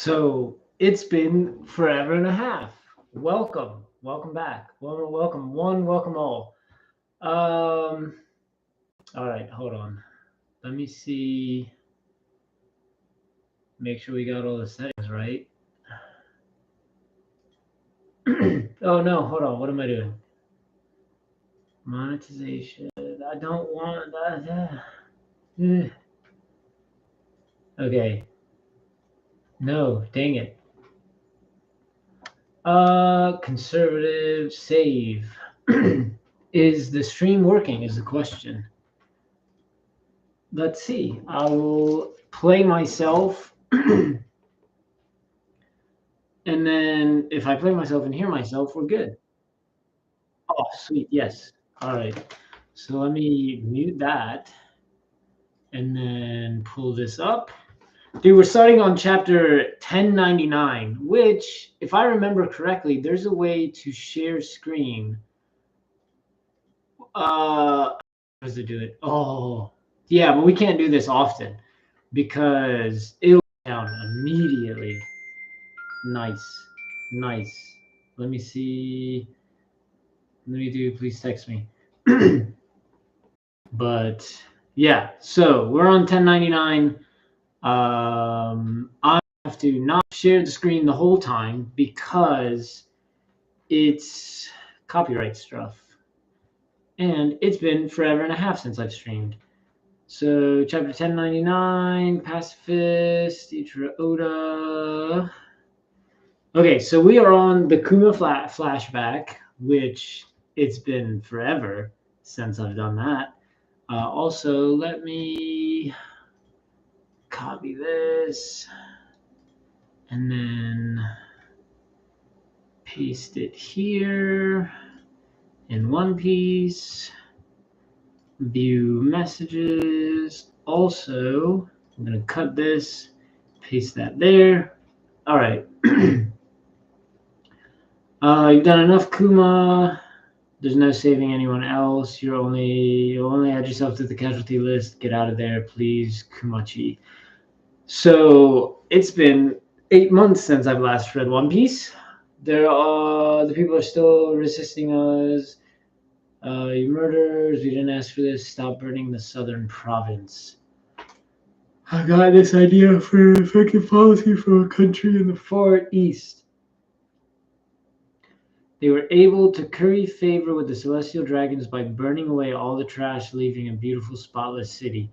So it's been forever and a half. Welcome back. Welcome all. Um, all right, hold on. Let me see. Make sure we got all the settings right. Oh no, hold on. What am I doing? Monetization. I don't want that. Okay. No, dang it. Conservative save. Is the stream working? Is the question. Let's see. I will play myself. And then if I play myself and hear myself, we're good. Oh, sweet. Yes. All right. So let me mute that and then pull this up. Dude, we're starting on chapter 1099, which, if I remember correctly, there's a way to share screen. How does it do it? Oh, yeah, but we can't do this often because it'll down immediately. Nice. Let me see. Let me do, please text me. But yeah, so we're on 1099. I have to not share the screen the whole time because it's copyright stuff. And it's been forever and a half since I've streamed. So chapter 1099, Pacifist, Itra Oda. Okay, so we are on the Kuma flashback, which it's been forever since I've done that. Also, let me copy this and then paste it here in one piece. View messages. Also, I'm going to cut this, paste that there. All right. You've done enough, Kuma. There's no saving anyone else. You only add yourself to the casualty list. Get out of there, please, Kumachi. So it's been 8 months since I've last read One Piece. The people are still resisting us. You murderers, we didn't ask for this. Stop burning the southern province. I got this idea for an effective policy for a country in the far east. They were able to curry favor with the celestial dragons by burning away all the trash, leaving a beautiful, spotless city.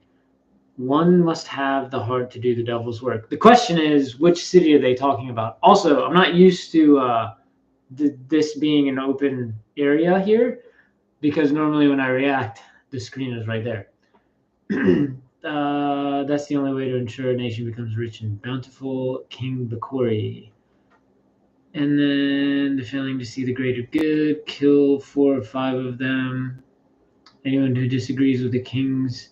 One must have the heart to do the devil's work. The question is, which city are they talking about? Also, I'm not used to this being an open area here, because normally when I react, the screen is right there. That's the only way to ensure a nation becomes rich and bountiful. King Bakori. And then the failing to see the greater good, kill 4 or 5 of them. Anyone who disagrees with the king's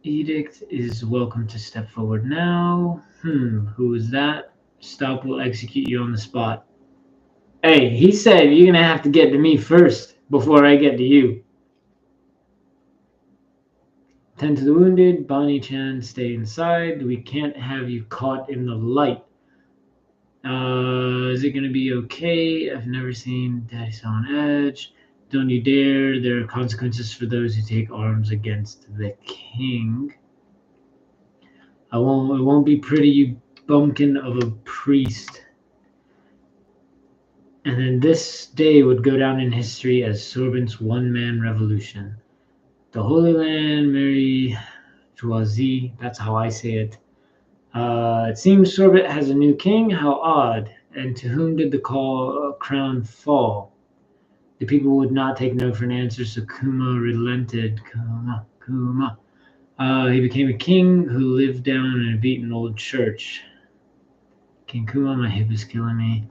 edict is welcome to step forward now. Who is that? Stop will execute you on the spot. Hey, he said you're going to have to get to me first before I get to you. Tend to the wounded. Bonnie-chan, stay inside. We can't have you caught in the light. Is it going to be okay? I've never seen Daddy so on edge. Don't you dare. There are consequences for those who take arms against the king. It won't be pretty, you bumpkin of a priest. And then this day would go down in history as Sorbent's one-man revolution. The Holy Land, Mary Joazie, that's how I say it. It seems Sorbet has a new king. How odd. And to whom did the crown fall? The people would not take no for an answer, so Kuma relented. Kuma. He became a king who lived down in a beaten old church. King Kuma, my hip is killing me.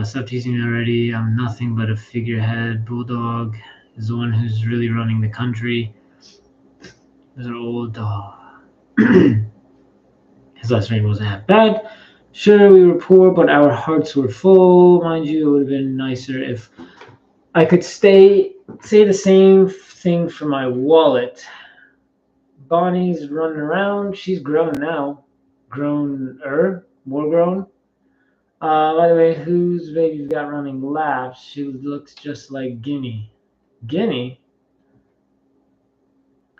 Stop teasing me already. I'm nothing but a figurehead. Bulldog is the one who's really running the country. There's an old dog. His last reign wasn't half bad. Sure, we were poor, but our hearts were full. Mind you, it would have been nicer if I could say the same thing for my wallet. Bonnie's running around. She's grown now. Grown-er. More grown. By the way, whose baby's got running laps? She looks just like Guinea. Guinea?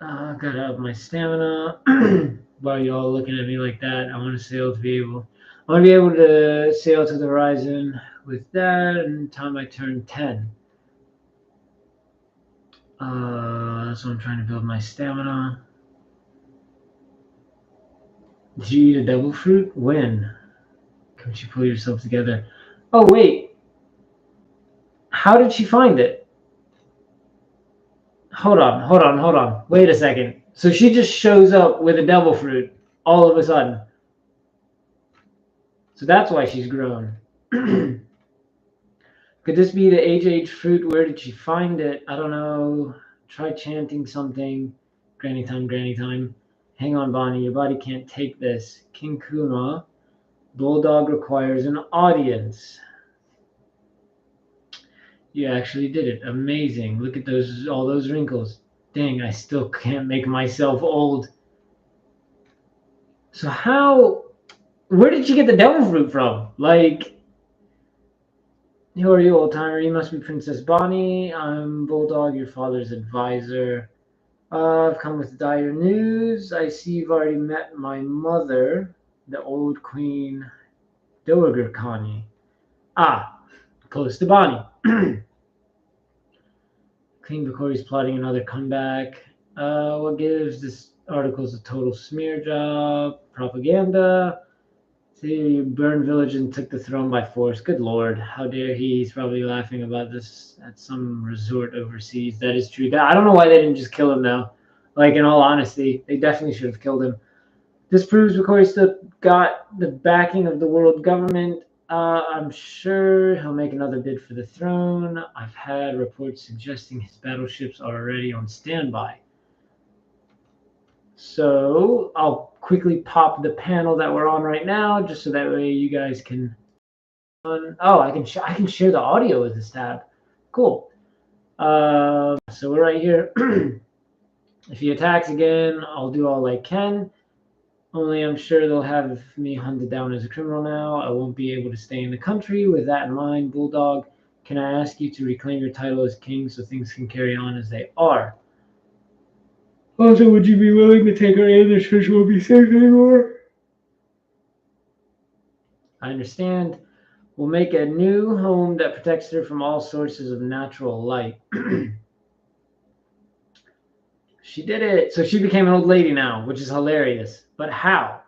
Gotta up my stamina. Why are you all looking at me like that? I want to sail to be able. I want to be able to sail to the horizon with that and time I turn 10. That's what I'm trying to build my stamina. Did you eat a devil fruit? When? Can't you pull yourself together? Oh, wait. How did she find it? Hold on. Wait a second. So she just shows up with a devil fruit all of a sudden. So that's why she's grown. Could this be the age fruit? Where did she find it? I don't know. Try chanting something. Granny time, granny time. Hang on, Bonnie. Your body can't take this. King Kuma. Bulldog requires an audience. You actually did it. Amazing. Look at all those wrinkles. Dang, I still can't make myself old. So where did you get the devil fruit from? Like, who are you, old timer? You must be Princess Bonnie. I'm Bulldog, your father's advisor. I've come with dire news. I see you've already met my mother, the old Queen Dowager. Close to Bonnie. King Bakori's plotting another comeback. What gives this article's a total smear job? Propaganda. See, you burned village and took the throne by force. Good lord, how dare he? He's probably laughing about this at some resort overseas. That is true. I don't know why they didn't just kill him though. Like, in all honesty, they definitely should have killed him. This proves Bakori still got the backing of the world government. I'm sure he'll make another bid for the throne. I've had reports suggesting his battleships are already on standby. So I'll quickly pop the panel that we're on right now, just so that way you guys can. I can share the audio with this tab. Cool. So we're right here. If he attacks again, I'll do all I can. Only I'm sure they'll have me hunted down as a criminal now. I won't be able to stay in the country. With that in mind, Bulldog, can I ask you to reclaim your title as king so things can carry on as they are? Also, would you be willing to take her in? The church won't be safe anymore. I understand. We'll make a new home that protects her from all sources of natural light. She did it. So she became an old lady now, which is hilarious. But how?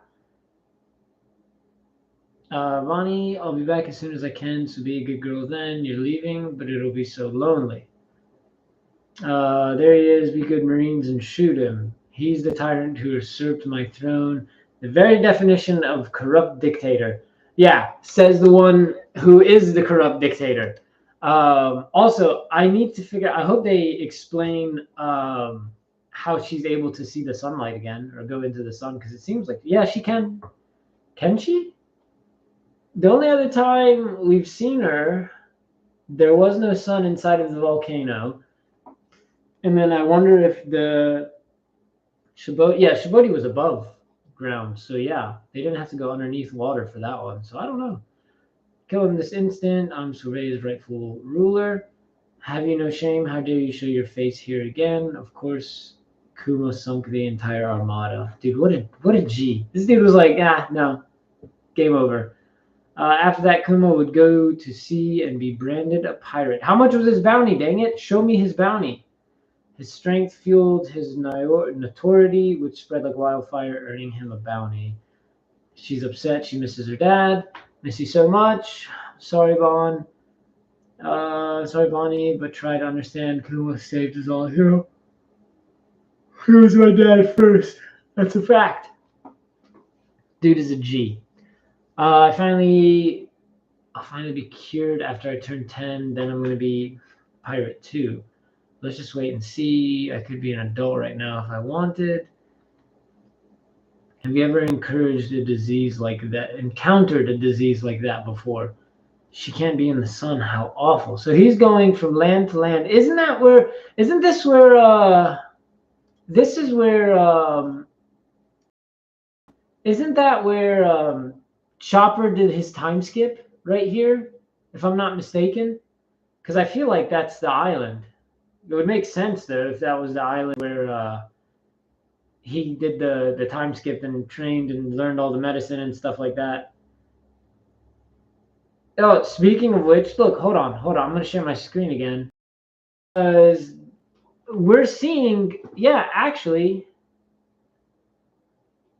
Bonnie, I'll be back as soon as I can, so be a good girl then. You're leaving, but it'll be so lonely. There he is. Be good Marines and shoot him. He's the tyrant who usurped my throne. The very definition of corrupt dictator. Yeah, says the one who is the corrupt dictator. Also, I need to figure out, I hope they explain how she's able to see the sunlight again or go into the sun, because it seems like, yeah, she can. Can she? The only other time we've seen her, there was no sun inside of the volcano. And then I wonder if the Shibodi was above ground. So yeah, they didn't have to go underneath water for that one. So I don't know. Kill him this instant. I'm Survey's rightful ruler. Have you no shame? How dare you show your face here again? Of course, Kuma sunk the entire armada. Dude, what a G. This dude was like, no, game over. After that, Kuma would go to sea and be branded a pirate. How much was his bounty? Dang it! Show me his bounty. His strength fueled his notoriety, which spread like wildfire, earning him a bounty. She's upset. She misses her dad. Miss you so much. Sorry, Bon. Sorry, Bonnie, but try to understand. Kuma saved us all. Hero. He was my dad first. That's a fact. Dude is a G. I'll finally be cured after I turn 10. Then I'm going to be pirate too. Let's just wait and see. I could be an adult right now if I wanted. Have you ever encountered a disease like that before? She can't be in the sun. How awful. So he's going from land to land. Isn't that where, isn't this where, this is where, isn't that where, Chopper did his time skip right here, if I'm not mistaken, because I feel like that's the island. It would make sense though if that was the island where he did the time skip and trained and learned all the medicine and stuff like that. Oh, speaking of which, look, hold on. I'm gonna share my screen again. Because we're seeing, yeah, actually,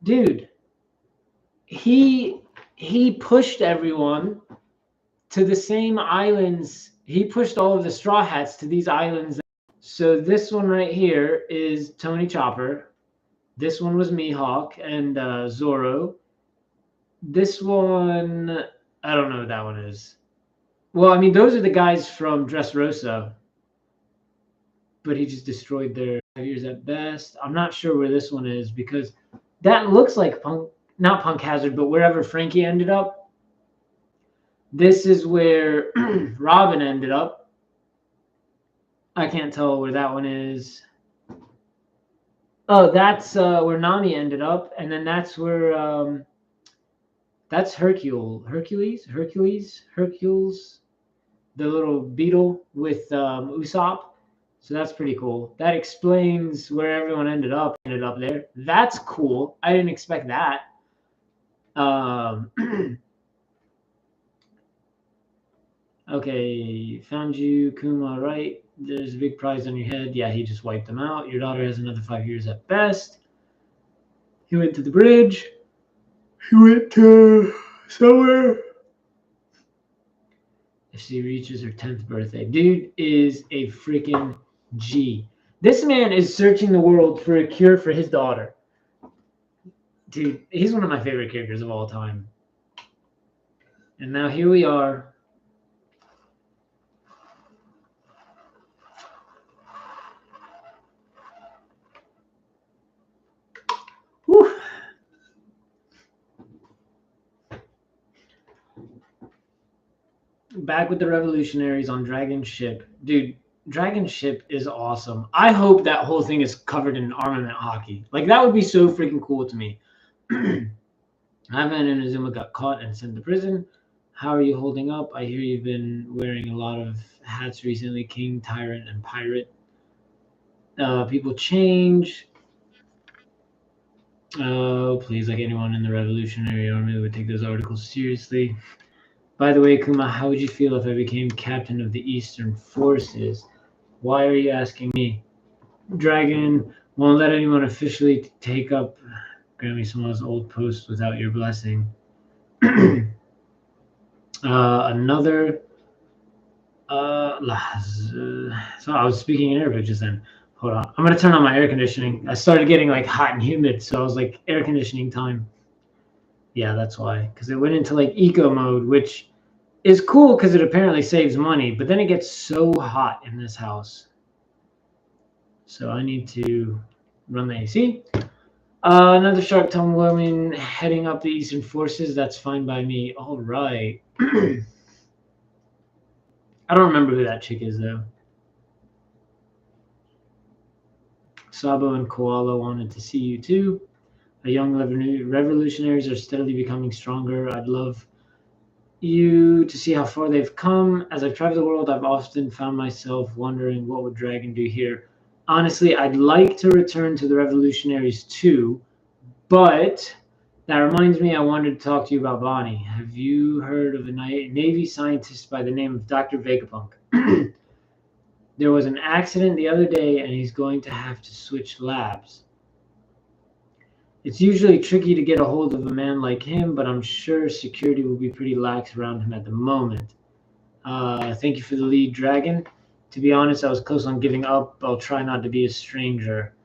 dude, he pushed everyone to the same islands. He pushed all of the Straw Hats to these islands. So this one right here is Tony Chopper. This one was Mihawk and Zoro. This one, I don't know what that one is. Well, I mean, those are the guys from Dressrosa. But he just destroyed their 5 years at best. I'm not sure where this one is because that looks like not Punk Hazard, but wherever Frankie ended up. This is where Robin ended up. I can't tell where that one is. Oh, that's where Nami ended up, and then that's where that's Hercules, the little beetle with Usopp. So that's pretty cool. That explains where everyone ended up there. That's cool. I didn't expect that. Okay, found you, Kuma, right? There's a big prize on your head. Yeah, he just wiped them out. Your daughter has another 5 years at best. He went to the bridge. He went to somewhere. If she reaches her 10th birthday. Dude is a freaking G. This man is searching the world for a cure for his daughter. Dude, he's one of my favorite characters of all time. And now here we are. Whew. Back with the revolutionaries on Dragon Ship. Dude, Dragon Ship is awesome. I hope that whole thing is covered in armament hockey. Like, that would be so freaking cool to me. Ivan and Azuma got caught and sent to prison. How are you holding up? I hear you've been wearing a lot of hats recently. King, Tyrant, and Pirate. People change. Oh, please, like anyone in the Revolutionary Army would take those articles seriously. By the way, Kuma, how would you feel if I became captain of the Eastern Forces? Why are you asking me? Dragon won't let anyone officially take up Grammy Smalls' old post without your blessing. Another. So I was speaking in Arabic just then. Hold on. I'm going to turn on my air conditioning. I started getting like hot and humid, so I was like, air conditioning time. Yeah, that's why. Because it went into like eco mode, which is cool because it apparently saves money, but then it gets so hot in this house. So I need to run the AC. Another shark tumbling heading up the Eastern Forces. That's fine by me. All right. I don't remember who that chick is, though. Sabo and Koala wanted to see you, too. The young revolutionaries are steadily becoming stronger. I'd love you to see how far they've come. As I've traveled the world, I've often found myself wondering what would Dragon do here. Honestly, I'd like to return to the revolutionaries too, but that reminds me, I wanted to talk to you about Bonnie. Have you heard of a Navy scientist by the name of Dr. Vegapunk? There was an accident the other day, and he's going to have to switch labs. It's usually tricky to get a hold of a man like him, but I'm sure security will be pretty lax around him at the moment. Thank you for the lead, Dragon. To be honest, I was close on giving up. I'll try not to be a stranger.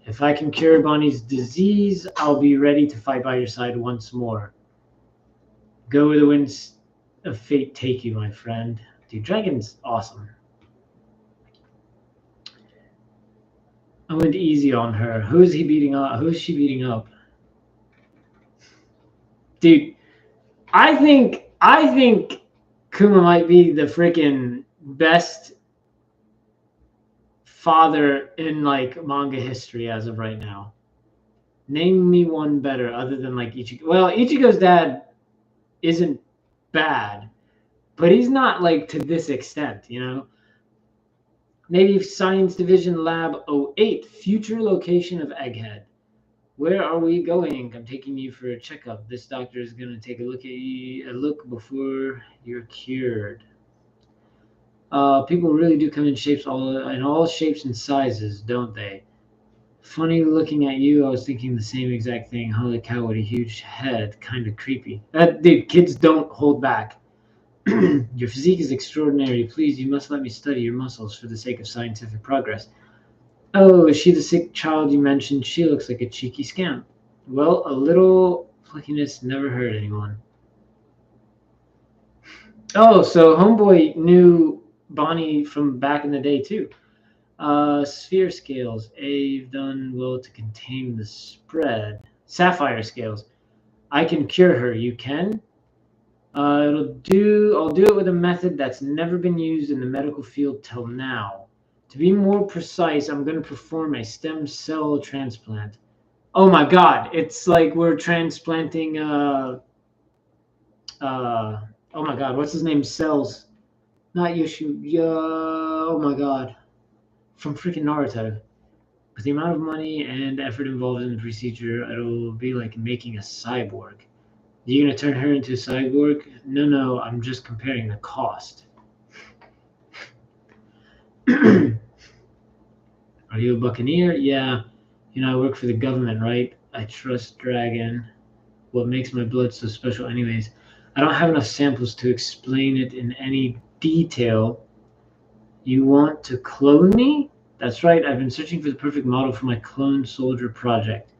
If I can cure Bonnie's disease, I'll be ready to fight by your side once more. Go where the winds of fate take you, my friend. Dude, Dragon's awesome. I went easy on her. Who is he beating up? Who is she beating up? Dude, I think Kuma might be the freaking best father in like manga history as of right now. Name me one better other than like Ichigo. Well, Ichigo's dad isn't bad, but he's not like to this extent, you know. Native Science Division Lab '08, future location of Egghead. Where are we going? I'm taking you for a checkup. This doctor is going to take a look at you, a look before you're cured. People really do come in all shapes and sizes, don't they? Funny looking at you. I was thinking the same exact thing. Holy cow, what a huge head. Kind of creepy. Dude, kids don't hold back. Your physique is extraordinary. Please, you must let me study your muscles for the sake of scientific progress. Oh, is she the sick child you mentioned? She looks like a cheeky scamp. Well, a little pluckiness never hurt anyone. Oh, so Homeboy knew Bonnie from back in the day, too. Sphere scales. I've done well to contain the spread. Sapphire scales. I can cure her. You can? I'll do it with a method that's never been used in the medical field till now. To be more precise, I'm going to perform a stem cell transplant. Oh my God! It's like we're transplanting. Oh my God! What's his name? Cells. Not Yoshu. Oh my God! From freaking Naruto. With the amount of money and effort involved in the procedure, it'll be like making a cyborg. You gonna turn her into a cyborg? No, no, I'm just comparing the cost. Are you a buccaneer? Yeah. You know, I work for the government, right? I trust Dragon. What makes my blood so special, anyways? I don't have enough samples to explain it in any detail. You want to clone me? That's right, I've been searching for the perfect model for my clone soldier project.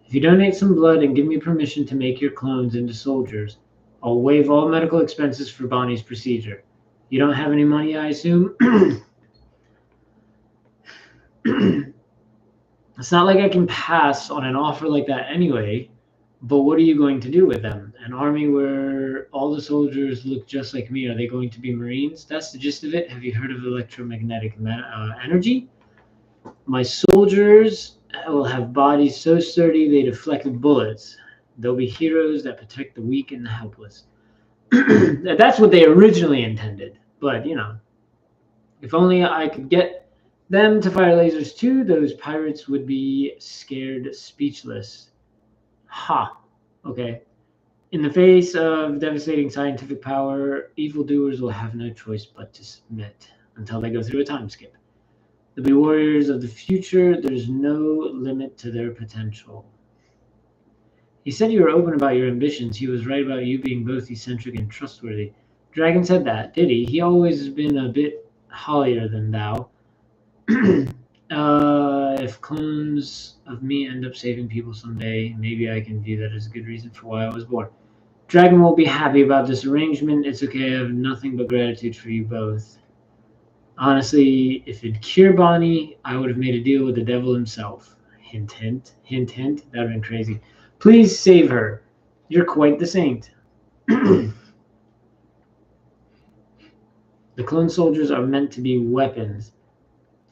If you donate some blood and give me permission to make your clones into soldiers, I'll waive all medical expenses for Bonnie's procedure. You don't have any money, I assume? It's not like I can pass on an offer like that anyway, but what are you going to do with them? An army where all the soldiers look just like me? Are they going to be Marines? That's the gist of it. Have you heard of electromagnetic energy? My soldiers will have bodies so sturdy they deflect bullets. They'll be heroes that protect the weak and the helpless. That's what they originally intended. But, you know, if only I could get them to fire lasers too, those pirates would be scared speechless. Ha! Okay. In the face of devastating scientific power, evildoers will have no choice but to submit until they go through a time skip. They'll be warriors of the future. There's no limit to their potential. He said you were open about your ambitions. He was right about you being both eccentric and trustworthy. Dragon said that, did he? He always has been a bit hollier than thou. If clones of me end up saving people someday, maybe I can view that as a good reason for why I was born. Dragon won't be happy about this arrangement. It's okay. I have nothing but gratitude for you both. Honestly, if it'd cure Bonnie, I would have made a deal with the devil himself. Hint, hint, hint, hint. That would have been crazy. Please save her. You're quite the saint. The clone soldiers are meant to be weapons.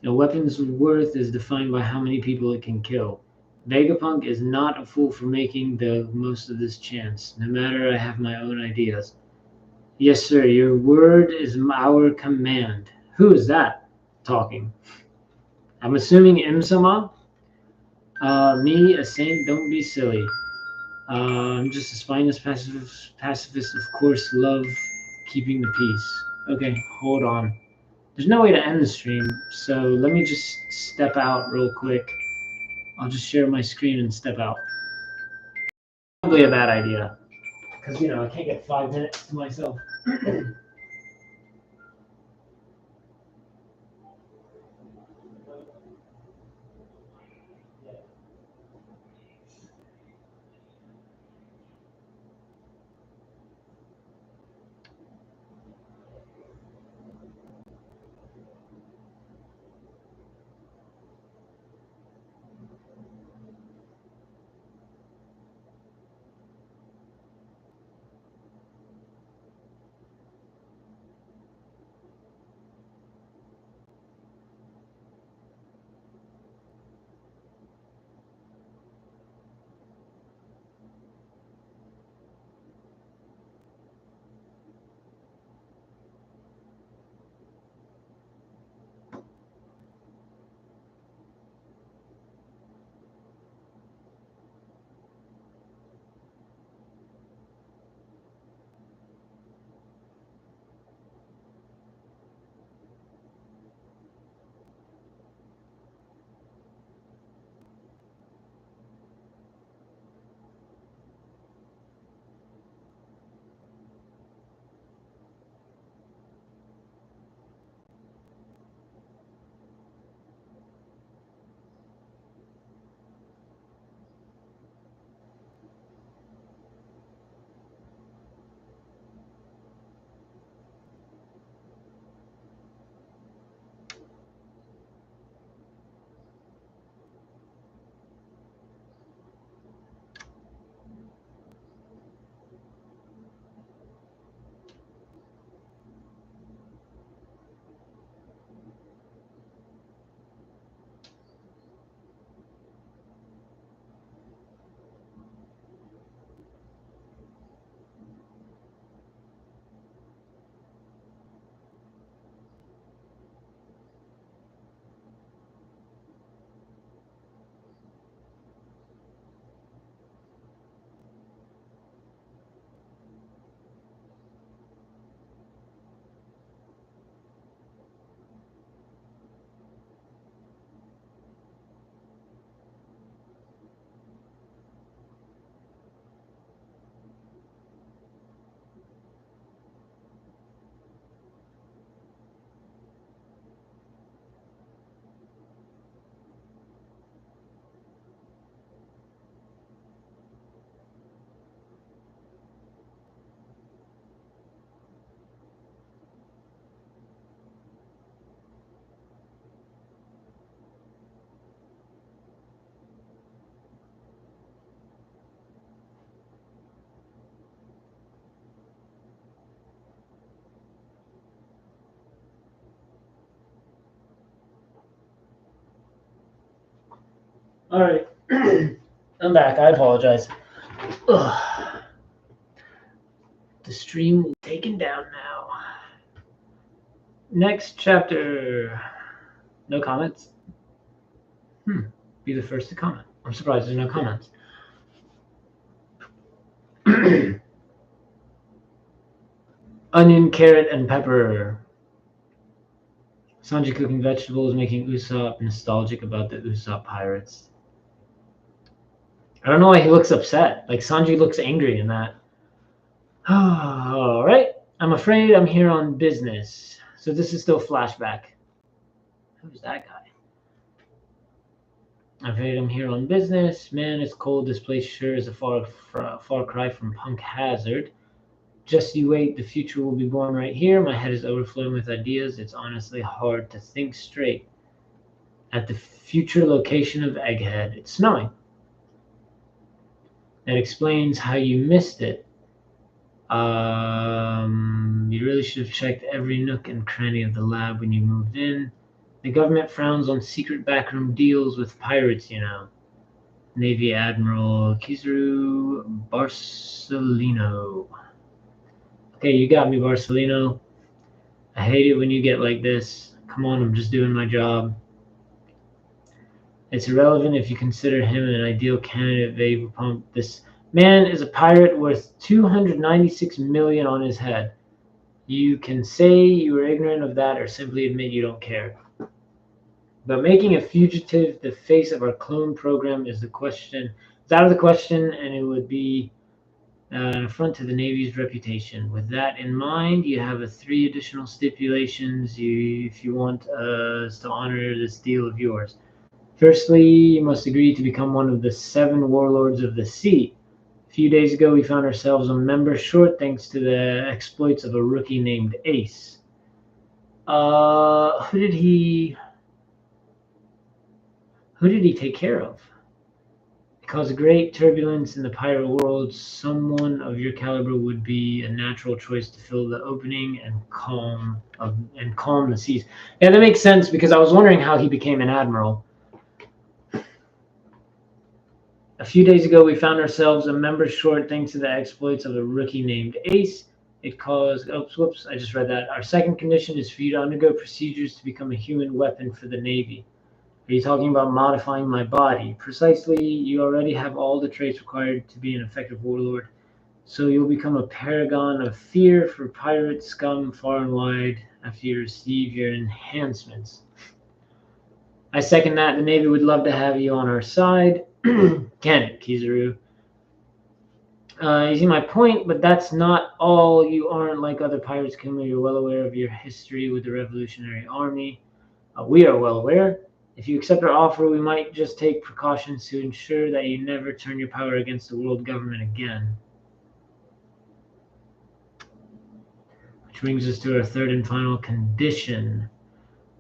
A weapon's worth is defined by how many people it can kill. Vegapunk is not a fool for making the most of this chance, no matter I have my own ideas. Yes, sir, your word is our command. Who is that talking? I'm assuming Imsama? Me, a saint, don't be silly. I'm just a spineless pacifist, of course, love keeping the peace. Okay, hold on. There's no way to end the stream, so let me just step out real quick. I'll just share my screen and step out. Probably a bad idea, because, you know, I can't get 5 minutes to myself. Alright. I'm back. I apologize. Ugh. The stream will be taken down now. Next chapter. No comments? Be the first to comment. I'm surprised there's no comments. Onion, carrot, and pepper. Sanji cooking vegetables, making Usopp nostalgic about the Usopp pirates. I don't know why he looks upset. Like, Sanji looks angry in that. Alright. I'm afraid I'm here on business. So this is still flashback. Who's that guy? I'm afraid I'm here on business. Man, it's cold. This place sure is a far cry from Punk Hazard. Just you wait. The future will be born right here. My head is overflowing with ideas. It's honestly hard to think straight. At the future location of Egghead, it's snowing. That explains how you missed it. You really should have checked every nook and cranny of the lab when you moved in. The government frowns on secret backroom deals with pirates, you know. Navy Admiral Kizaru Barcelino. Okay, you got me, Barcelino. I hate it when you get like this. Come on, I'm just doing my job. It's irrelevant if you consider him an ideal candidate, Vegapunk. This man is a pirate worth 296 million on his head. You can say you were ignorant of that or simply admit you don't care. But making a fugitive the face of our clone program is the question. It's out of the question, and it would be an affront to the Navy's reputation. With that in mind, you have 3 additional stipulations if you want us to honor this deal of yours. Firstly, you must agree to become one of the 7 warlords of the sea. A few days ago, we found ourselves a member short thanks to the exploits of a rookie named Ace. Who did he take care of? It caused great turbulence in the pirate world. Someone of your caliber would be a natural choice to fill the opening and calm the seas. Yeah, that makes sense because I was wondering how he became an admiral. A few days ago, we found ourselves a member short thanks to the exploits of a rookie named Ace. It caused... whoops, I just read that. Our second condition is for you to undergo procedures to become a human weapon for the Navy. Are you talking about modifying my body? Precisely, you already have all the traits required to be an effective warlord, so you'll become a paragon of fear for pirate scum far and wide after you receive your enhancements. I second that. The Navy would love to have you on our side. Can it, Kizaru? You see my point, but that's not all. You aren't like other pirates, Kuma. You're well aware of your history with the Revolutionary Army. We are well aware. If you accept our offer, we might just take precautions to ensure that you never turn your power against the world government again. Which brings us to our third and final condition.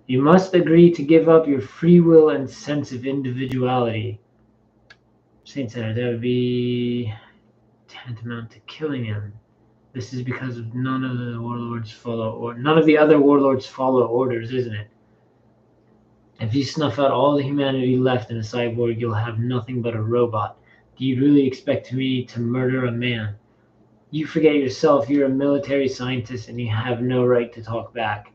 You must agree to give up your free will and sense of individuality. Saint said that would be tantamount to killing him. This is because none of the other warlords follow orders, isn't it? If you snuff out all the humanity left in a cyborg, you'll have nothing but a robot. Do you really expect me to murder a man? You forget yourself. You're a military scientist and you have no right to talk back.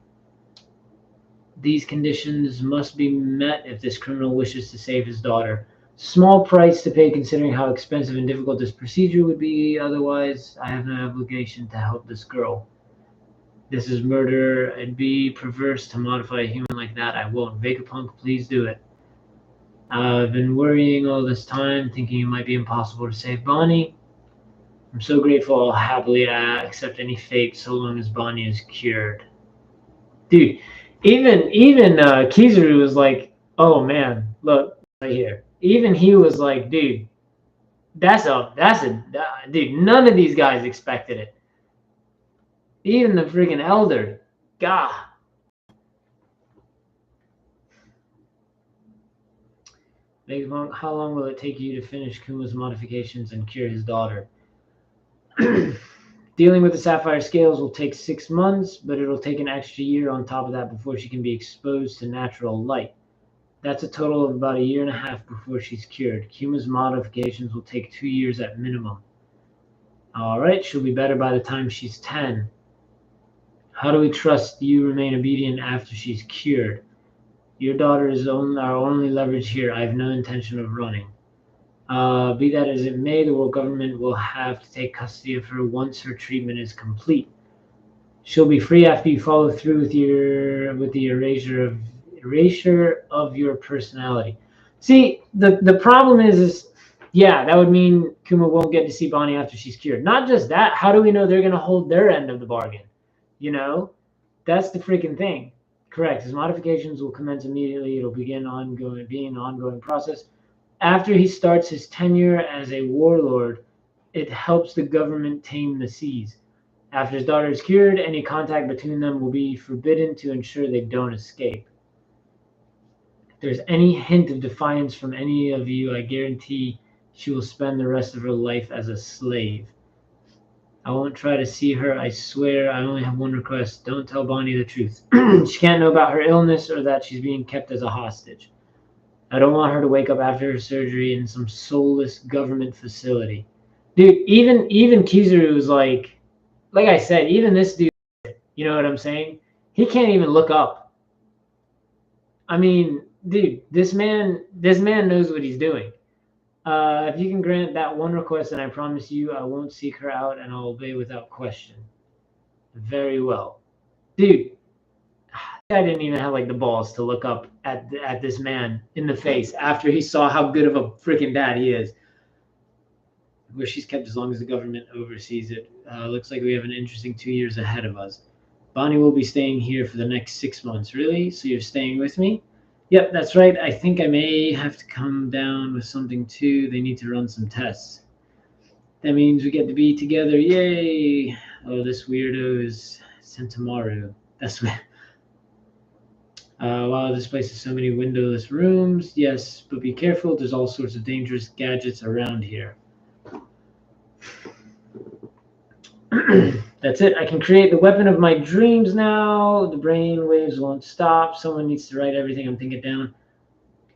These conditions must be met if this criminal wishes to save his daughter. Small price to pay considering how expensive and difficult this procedure would be. Otherwise, I have no obligation to help this girl. This is murder. It'd be perverse to modify a human like that. I won't. Vegapunk, please do it. I've been worrying all this time, thinking it might be impossible to save Bonnie. I'm so grateful. I'll happily accept any fate so long as Bonnie is cured. Dude, even Kizaru was like, oh man, look right here. Even he was like, dude, dude, none of these guys expected it. Even the freaking elder. God. How long will it take you to finish Kuma's modifications and cure his daughter? Dealing with the sapphire scales will take 6 months, but it'll take an extra year on top of that before she can be exposed to natural light. That's a total of about 1.5 years before she's cured. Kuma's modifications will take 2 years at minimum. All right, she'll be better by the time she's 10. How do we trust you remain obedient after she's cured? Your daughter is our only leverage here. I have no intention of running. Be that as it may, the world government will have to take custody of her once her treatment is complete. She'll be free after you follow through with the erasure of your personality. See, the problem is yeah, that would mean Kuma won't get to see Bonnie after she's cured. Not just that, how do we know they're gonna hold their end of the bargain? You know? That's the freaking thing. Correct. His modifications will commence immediately. It'll being an ongoing process. After he starts his tenure as a warlord, it helps the government tame the seas. After his daughter is cured, any contact between them will be forbidden to ensure they don't escape. If there's any hint of defiance from any of you, I guarantee she will spend the rest of her life as a slave. I won't try to see her. I swear I only have one request. Don't tell Bonnie the truth. She can't know about her illness or that she's being kept as a hostage. I don't want her to wake up after her surgery in some soulless government facility. Dude, even Kizaru was like I said, even this dude, you know what I'm saying? He can't even look up. I mean, dude, this man knows what he's doing. If you can grant that one request, then I promise you I won't seek her out and I'll obey without question. Very well. Dude, I didn't even have like the balls to look up at this man in the face after he saw how good of a freaking dad he is. Where she's kept as long as the government oversees it. Looks like we have an interesting 2 years ahead of us. Bonnie will be staying here for the next 6 months. Really? So you're staying with me? Yep, that's right. I think I may have to come down with something too. They need to run some tests. That means we get to be together. Yay! Oh, this weirdo is Sentamaru. That's what. Wow, this place has so many windowless rooms. Yes, but be careful. There's all sorts of dangerous gadgets around here. That's it. I can create the weapon of my dreams now. The brain waves won't stop. Someone needs to write everything I'm thinking down.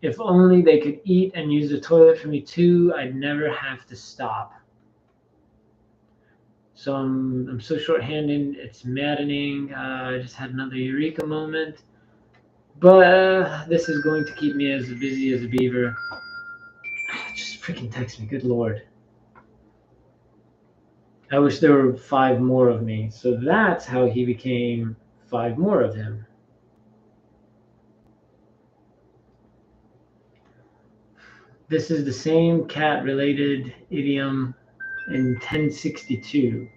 If only they could eat and use the toilet for me too, I'd never have to stop. So I'm so short-handed. It's maddening. I just had another eureka moment. But this is going to keep me as busy as a beaver. Just freaking text me. Good Lord. I wish there were 5 more of me. So that's how he became 5 more of him. This is the same cat-related idiom in 1062.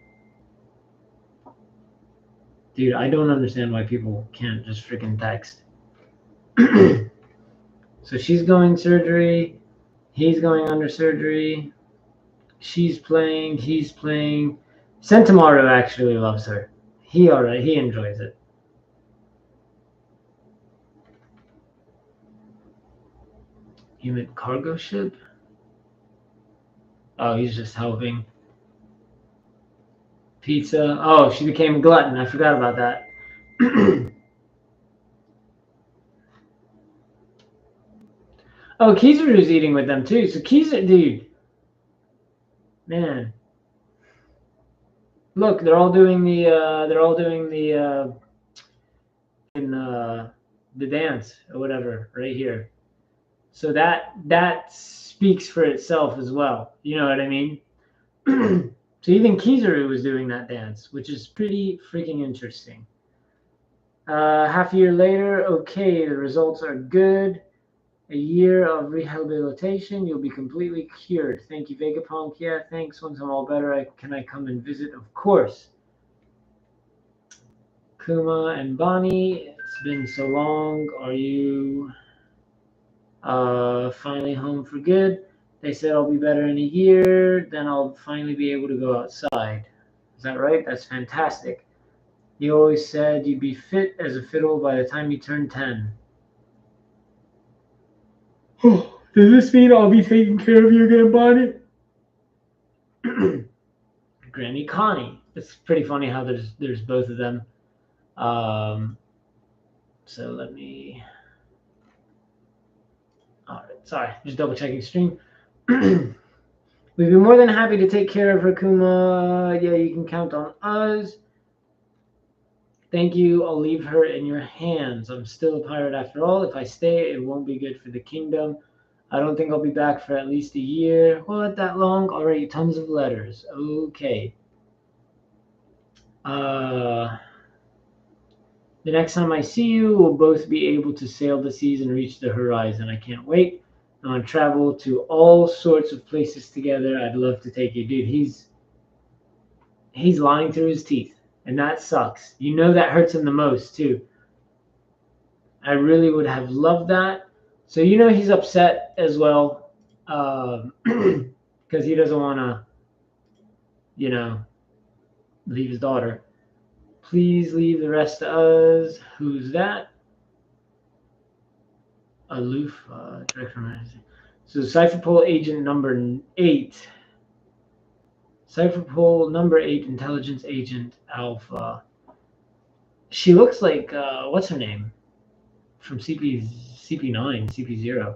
Dude, I don't understand why people can't just freaking text. So she's going surgery. He's going under surgery. She's playing. He's playing. Sentamaru actually loves her. He enjoys it. You meant cargo ship? Oh, he's just helping. Pizza. Oh, she became a glutton. I forgot about that. Oh, Kizaru's eating with them too. So dude, man, look, they're all doing the dance or whatever right here. So that speaks for itself as well. You know what I mean? So even Kizaru was doing that dance, which is pretty freaking interesting. Half a year later, okay, the results are good. A year of rehabilitation, you'll be completely cured. Thank you, Vegapunk. Yeah, thanks. Once I'm all better, can I come and visit? Of course. Kuma and Bonnie, it's been so long. Are you finally home for good? They said I'll be better in a year. Then I'll finally be able to go outside. Is that right? That's fantastic. You always said you'd be fit as a fiddle by the time you turn 10. Does this mean I'll be taking care of you again, Bonnie? Granny Connie. It's pretty funny how there's both of them. So let me. Sorry, just double checking stream. We'd be more than happy to take care of her, Kuma. Yeah, you can count on us. Thank you. I'll leave her in your hands. I'm still a pirate after all. If I stay, it won't be good for the kingdom. I don't think I'll be back for at least a year. What, that long? Already tons of letters. Okay. The next time I see you, we'll both be able to sail the seas and reach the horizon. I can't wait. I want to travel to all sorts of places together. I'd love to take you. Dude, he's lying through his teeth, and that sucks. You know that hurts him the most, too. I really would have loved that. So you know he's upset as well, because he doesn't want to, leave his daughter. Please leave the rest to us. Who's that? Aloof, director. So Cypherpole agent number 8. Cypherpole number 8, intelligence agent Alpha. She looks like, what's her name? From CP9, CP0.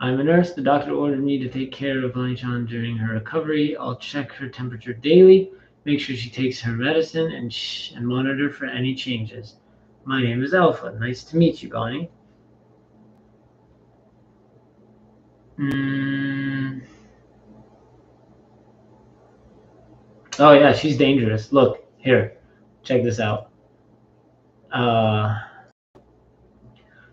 I'm a nurse. The doctor ordered me to take care of Lanichan during her recovery. I'll check her temperature daily, make sure she takes her medicine, and monitor for any changes. My name is Alpha. Nice to meet you, Bonnie. Oh, yeah, she's dangerous. Look, here. Check this out.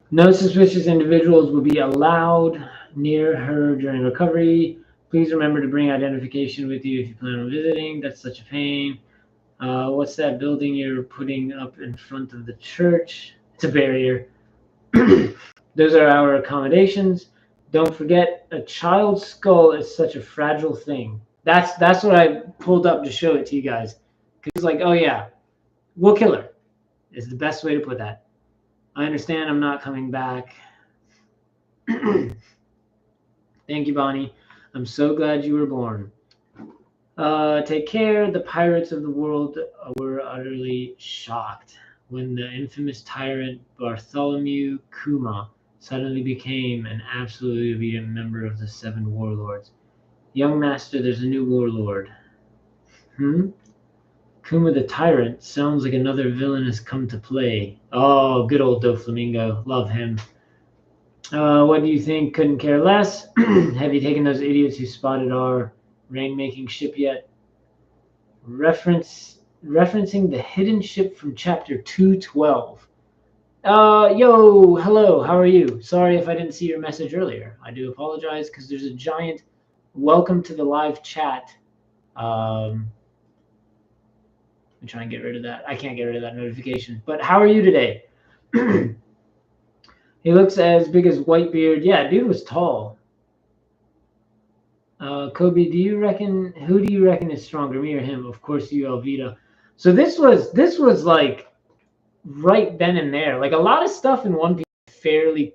No suspicious individuals will be allowed near her during recovery. Please remember to bring identification with you if you plan on visiting. That's such a pain. What's that building you're putting up in front of the church? It's a barrier. Those are our accommodations. Don't forget, a child's skull is such a fragile thing. That's what I pulled up to show it to you guys. Because it's like, oh yeah, we'll kill her. Is the best way to put that. I understand I'm not coming back. Thank you, Bonnie. I'm so glad you were born. Take care. The pirates of the world were utterly shocked when the infamous tyrant Bartholomew Kuma suddenly became an absolutely obedient member of the 7 warlords. Young master, there's a new warlord. Kuma the tyrant sounds like another villain has come to play. Oh, good old Doflamingo. Love him. What do you think? Couldn't care less. Have you taken those idiots who spotted our rain-making ship yet? Referencing the hidden ship from chapter 212. Yo, hello, how are you? Sorry if I didn't see your message earlier. I do apologize because there's a giant welcome to the live chat. I'm trying to get rid of that. I can't get rid of that notification. But how are you today? He looks as big as Whitebeard. Yeah, dude was tall. Kobe, who do you reckon is stronger, me or him? Of course, you, Elvita. So this was like right then and there. Like a lot of stuff in One Piece fairly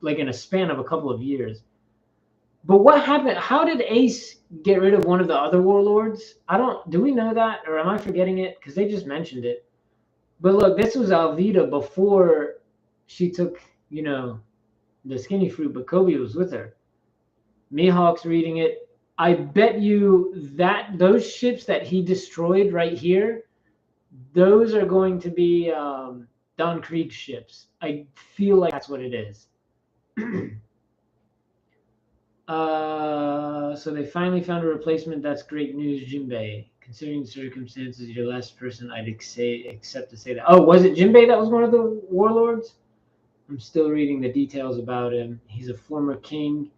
like in a span of a couple of years. But what happened? How did Ace get rid of one of the other warlords? Do we know that, or am I forgetting it? Because they just mentioned it. But look, this was Alvita before she took, the skinny fruit, but Kobe was with her. Mihawk's reading it. I bet you that those ships that he destroyed right here, those are going to be Don Krieg ships. I feel like that's what it is. So they finally found a replacement. That's great news, Jinbei. Considering the circumstances, you're the last person I'd accept to say that. Oh, was it Jinbei that was one of the warlords? I'm still reading the details about him. He's a former king.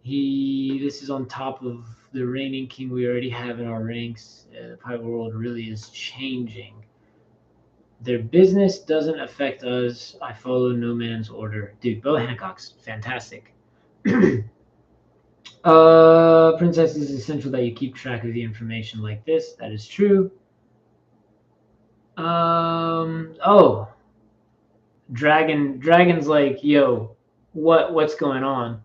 This is on top of the reigning king we already have in our ranks. The pirate world really is changing. Their business doesn't affect us. I follow no man's order. Dude, Bo Hancock's fantastic. Princess, it's essential that you keep track of the information like this. That is true. Oh. Dragon's like, yo, what's going on?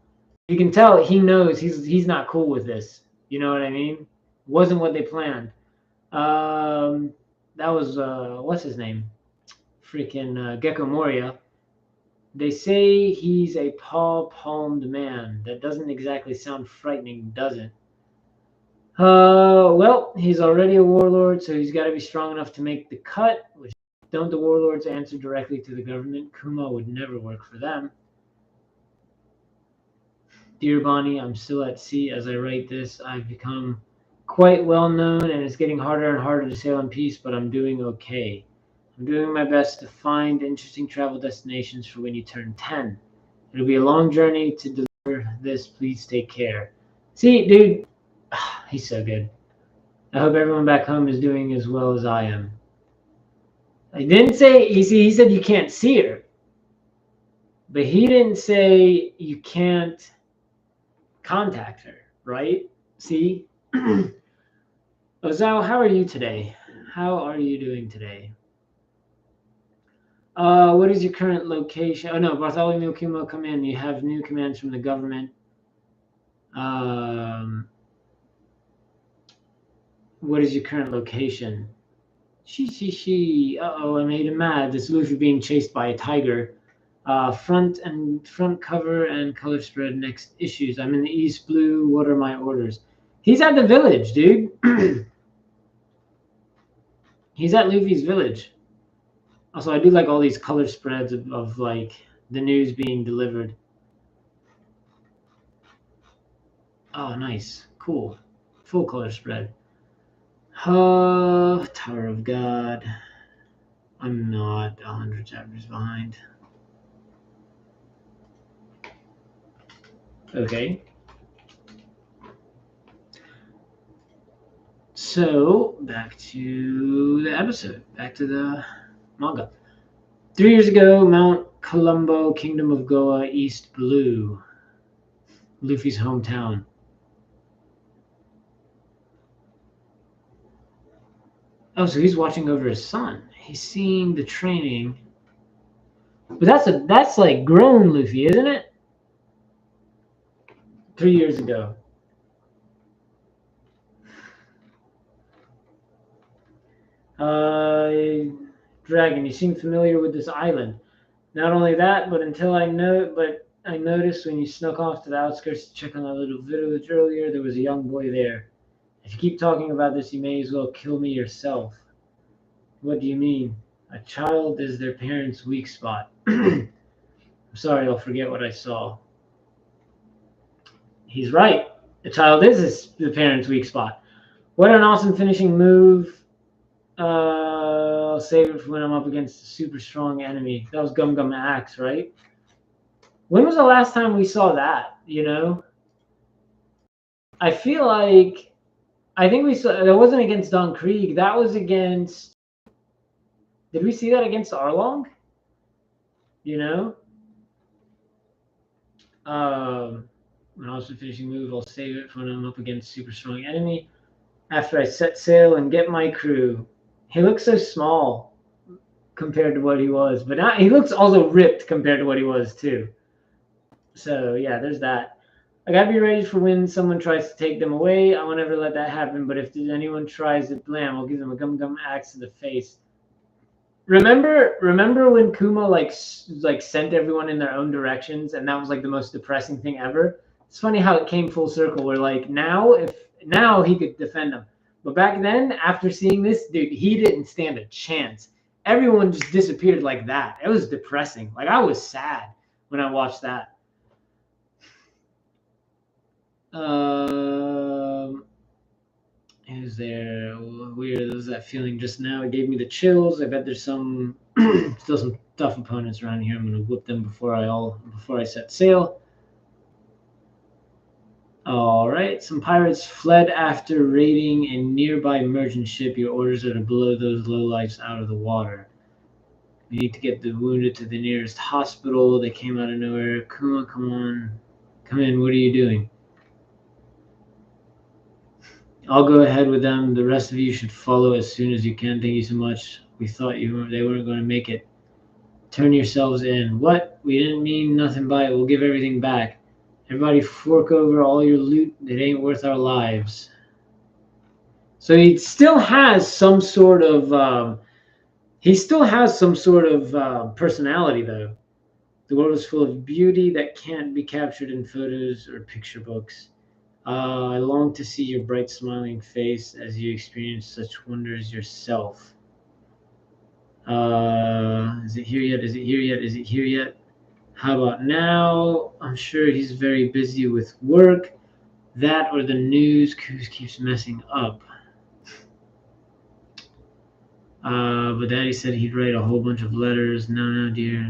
You can tell he knows he's not cool with this. You know what I mean? Wasn't what they planned. That was what's his name? freaking Gecko Moria. They say he's a paw-palmed man. That doesn't exactly sound frightening, does it? Well, he's already a warlord, so he's got to be strong enough to make the cut. Which don't the warlords answer directly to the government? Kuma would never work for them. Dear Bonnie, I'm still at sea as I write this. I've become quite well known, and it's getting harder and harder to sail in peace, but I'm doing okay. I'm doing my best to find interesting travel destinations for when you turn 10. It'll be a long journey to deliver this. Please take care. See, dude, he's so good. I hope everyone back home is doing as well as I am. I didn't say, he said you can't see her. But he didn't say you can't contact her, right? See? Ozawa, how are you today? How are you doing today? What is your current location? Oh no, Bartholomew Kumo, come in. You have new commands from the government. What is your current location? Uh-oh, I made him mad. This Luffy being chased by a tiger. Front cover and color spread next issues. I'm in the East Blue. What are my orders? He's at the village, dude. He's at Luffy's village. Also, I do like all these color spreads of like the news being delivered. Oh, nice. Cool. Full color spread. Tower of God. I'm not 100 chapters behind. Okay. So, back to the episode. Back to the manga. 3 years ago, Mount Colombo, Kingdom of Goa, East Blue. Luffy's hometown. Oh, so he's watching over his son. He's seeing the training. But that's like grown Luffy, isn't it? 3 years ago. Dragon, you seem familiar with this island. Not only that, but I noticed when you snuck off to the outskirts to check on that little village earlier, there was a young boy there. If you keep talking about this, you may as well kill me yourself. What do you mean? A child is their parents' weak spot. I'm sorry, I'll forget what I saw. He's right. A child is the parents' weak spot. What an awesome finishing move. I'll save it for when I'm up against a super strong enemy. That was Gum Gum Axe, right? When was the last time we saw that, you know? I feel like... I think we saw... That wasn't against Don Krieg. That was against... Did we see that against Arlong? You know? When I was finishing move, I'll save it for when I'm up against super strong enemy. After I set sail and get my crew. He looks so small compared to what he was, but now he looks also ripped compared to what he was too. So yeah, there's that. I gotta be ready for when someone tries to take them away. I won't ever let that happen. But if anyone tries it, blam, I'll give them a Gum Gum Axe to the face. Remember when Kuma like sent everyone in their own directions, and that was like the most depressing thing ever. It's funny how it came full circle. Where like now he could defend them. But back then, after seeing this, dude, he didn't stand a chance. Everyone just disappeared like that. It was depressing. Like, I was sad when I watched that. Is there weird? There's that feeling just now. It gave me the chills. I bet there's some still some tough opponents around here. I'm gonna whip them before I set sail. All right, some pirates fled after raiding a nearby merchant ship. Your orders are to blow those lowlifes out of the water. We need to get the wounded to the nearest hospital. They came out of nowhere. Kuma, come on. Come in. What are you doing? I'll go ahead with them. The rest of you should follow as soon as you can. Thank you so much. We thought they weren't going to make it. Turn yourselves in. What? We didn't mean nothing by it. We'll give everything back. Everybody fork over all your loot. It ain't worth our lives. So he still has some sort of... He still has some sort of personality, though. The world is full of beauty that can't be captured in photos or picture books. I long to see your bright, smiling face as you experience such wonders yourself. Is it here yet? Is it here yet? Is it here yet? How about now? I'm sure he's very busy with work. That or the news keeps messing up. But Daddy said he'd write a whole bunch of letters. No, no, dear.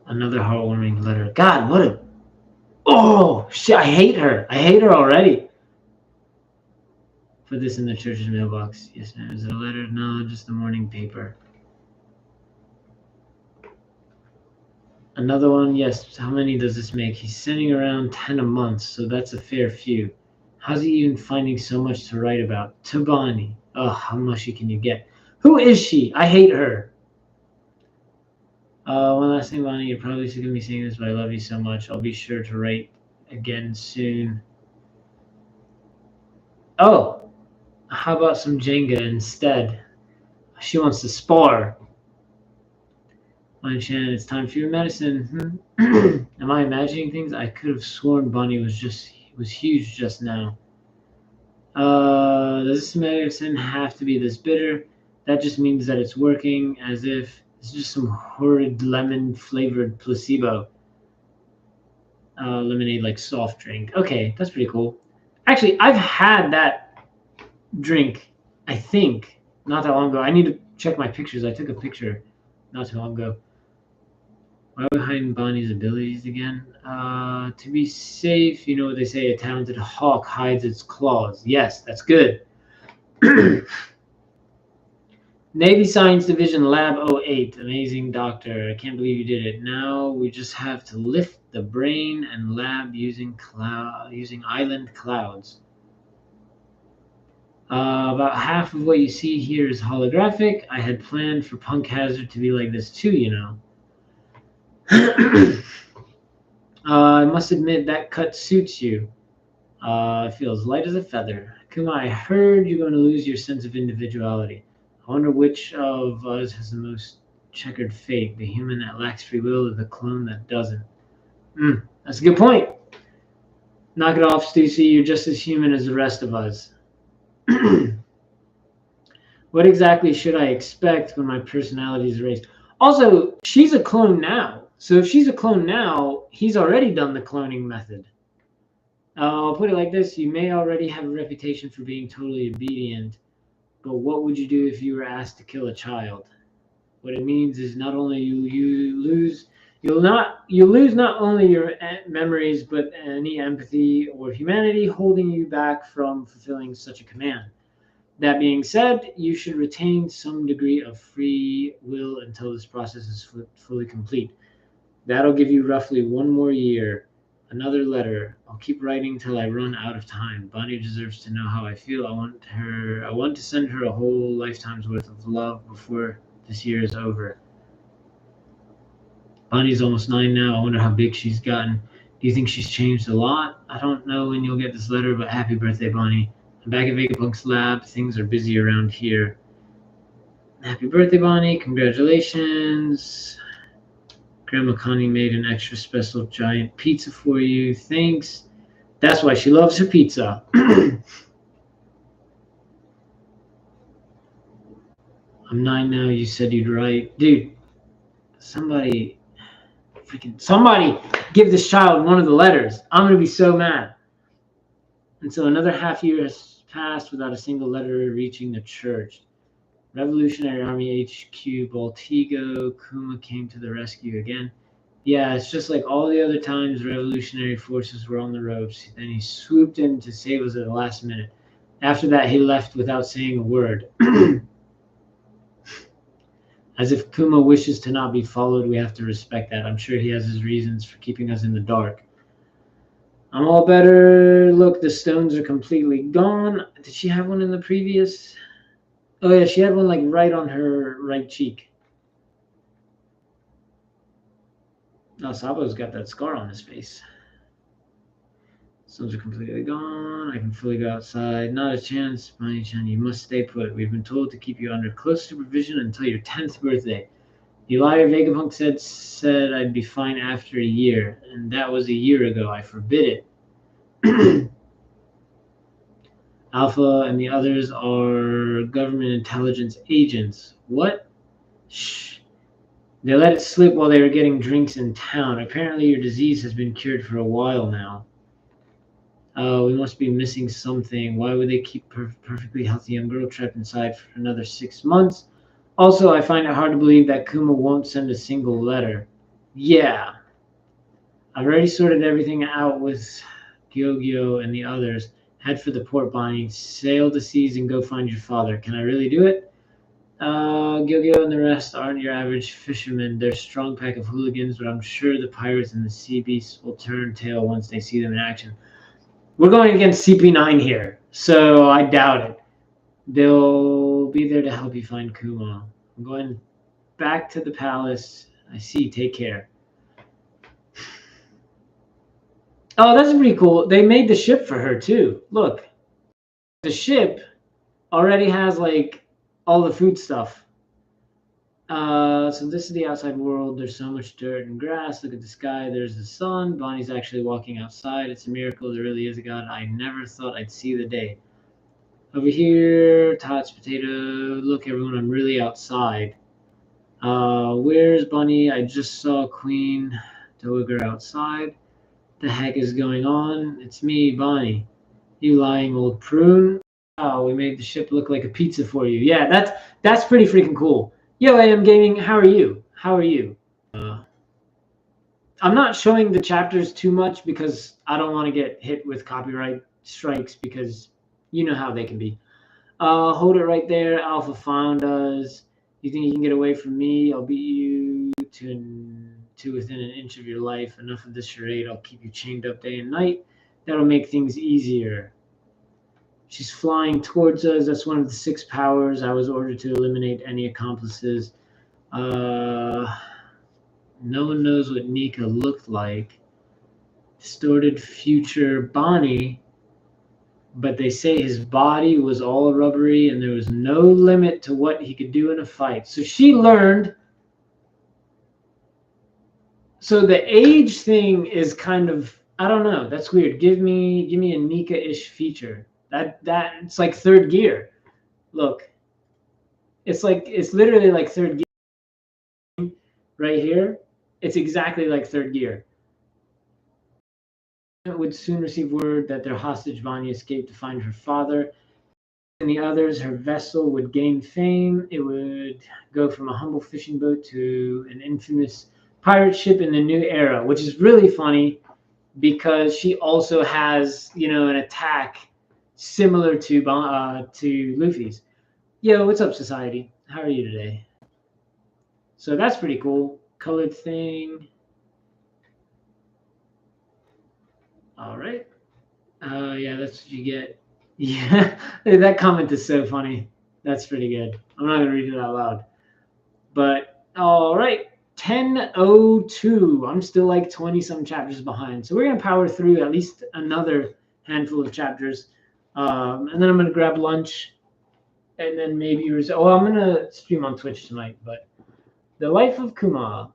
Another heartwarming letter. God, what a... Oh, shit, I hate her. I hate her already. Put this in the church's mailbox. Yes, ma'am. Is it a letter? No, just the morning paper. Another one. Yes. How many does this make? He's sending around 10 a month, so that's a fair few. How's he even finding so much to write about? Tabani. Ugh, how mushy can you get? Who is she? I hate her. One last thing, Bonnie. You're probably sick of me saying this, but I love you so much. I'll be sure to write again soon. Oh, how about some Jenga instead? She wants to spar. Shannon, it's time for your medicine. Am I imagining things? I could have sworn Bonnie was huge just now. Does this medicine have to be this bitter? That just means that it's working, as if it's just some horrid lemon flavored placebo. Lemonade like soft drink. Okay, that's pretty cool. Actually, I've had that drink, I think, not that long ago. I need to check my pictures. I took a picture not too long ago. Why are we hiding Bonnie's abilities again? To be safe, you know what they say, a talented hawk hides its claws. Yes, that's good. Navy Science Division Lab 08. Amazing doctor. I can't believe you did it. Now we just have to lift the brain and lab using island clouds. About half of what you see here is holographic. I had planned for Punk Hazard to be like this too, you know. I must admit that cut suits you. It feels light as a feather. Kuma, I heard you're going to lose your sense of individuality. I wonder which of us has the most checkered fate, the human that lacks free will or the clone that doesn't. That's a good point. Knock it off, Stussy. You're just as human as the rest of us. What exactly should I expect when my personality is erased? Also, she's a clone now. So if she's a clone now, he's already done the cloning method. I'll put it like this. You may already have a reputation for being totally obedient, but what would you do if you were asked to kill a child? What it means is not only you'll lose not only your memories, but any empathy or humanity holding you back from fulfilling such a command. That being said, you should retain some degree of free will until this process is fully complete. That'll give you roughly 1 more year. Another letter. I'll keep writing till I run out of time. Bonnie deserves to know how I feel. I want to send her a whole lifetime's worth of love before this year is over. Bonnie's almost 9 now. I wonder how big she's gotten. Do you think she's changed a lot? I don't know when you'll get this letter, but happy birthday, Bonnie. I'm back at Vegapunk's lab. Things are busy around here. Happy birthday, Bonnie. Congratulations. Grandma Connie made an extra special giant pizza for you. Thanks. That's why she loves her pizza. I'm 9 now. You said you'd write. Dude, somebody give this child one of the letters. I'm going to be so mad. And so another half year has passed without a single letter reaching the church. Revolutionary Army HQ Baltigo. Kuma came to the rescue again. Yeah, it's just like all the other times revolutionary forces were on the ropes. Then he swooped in to save us at the last minute. After that, he left without saying a word. As if Kuma wishes to not be followed, we have to respect that. I'm sure he has his reasons for keeping us in the dark. I'm all better. Look, the stones are completely gone. Did she have one in the previous? Oh, yeah, she had one like right on her right cheek. No, Sabo's got that scar on his face. Stones are completely gone. I can fully go outside. Not a chance, Bonnie-chan. You must stay put. We've been told to keep you under close supervision until your 10th birthday. You liar, Vegapunk said I'd be fine after a year, and that was a year ago. I forbid it. Alpha and the others are government intelligence agents. What? Shh. They let it slip while they were getting drinks in town. Apparently your disease has been cured for a while now. Oh, we must be missing something. Why would they keep perfectly healthy young girl trapped inside for another 6 months? Also, I find it hard to believe that Kuma won't send a single letter. Yeah. I've already sorted everything out with Gyogyo and the others. Head for the port, Bonnie. Sail the seas and go find your father. Can I really do it? Gyogyo and the rest aren't your average fishermen. They're a strong pack of hooligans, but I'm sure the pirates and the sea beasts will turn tail once they see them in action. We're going against CP9 here, so I doubt it. They'll be there to help you find Kuma. I'm going back to the palace. I see. Take care. Oh, that's pretty cool. They made the ship for her, too. Look. The ship already has, like, all the food stuff. So this is the outside world. There's so much dirt and grass. Look at the sky. There's the sun. Bonnie's actually walking outside. It's a miracle. There really is a God. I never thought I'd see the day. Over here, Tots, potato. Look, everyone, I'm really outside. Where's Bunny? I just saw Queen Dowager outside. The heck is going on? It's me, Bonnie. You lying old prune. Oh, we made the ship look like a pizza for you. Yeah, that's pretty freaking cool. Yo, AM Gaming, how are you? How are you? I'm not showing the chapters too much because I don't want to get hit with copyright strikes because you know how they can be. Hold it right there. Alpha found us. You think you can get away from me? I'll beat you to within an inch of your life. Enough of this charade. I'll keep you chained up day and night. That'll make things easier. She's flying towards us. That's one of the 6 powers. I was ordered to eliminate any accomplices. No one knows what Nika looked like. Distorted future Bonnie. But they say his body was all rubbery and there was no limit to what he could do in a fight. So she learned. So the age thing is kind of, I don't know. That's weird. Give me a Nika-ish feature. That it's like third gear. Look. It's literally like third gear right here. It's exactly like third gear. Would soon receive word that their hostage Bonnie escaped to find her father and the others. Her vessel would gain fame. It would go from a humble fishing boat to an infamous pirate ship in the new era, which is really funny because she also has, an attack similar to Luffy's. Yo, what's up, society? How are you today? So that's pretty cool. Colored thing. All right. Yeah, that's what you get. Yeah, that comment is so funny. That's pretty good. I'm not going to read it out loud. But, all right. 10:02. I'm still like 20-some chapters behind. So we're going to power through at least another handful of chapters. And then I'm going to grab lunch. And then maybe... I'm going to stream on Twitch tonight. But The Life of Kuma.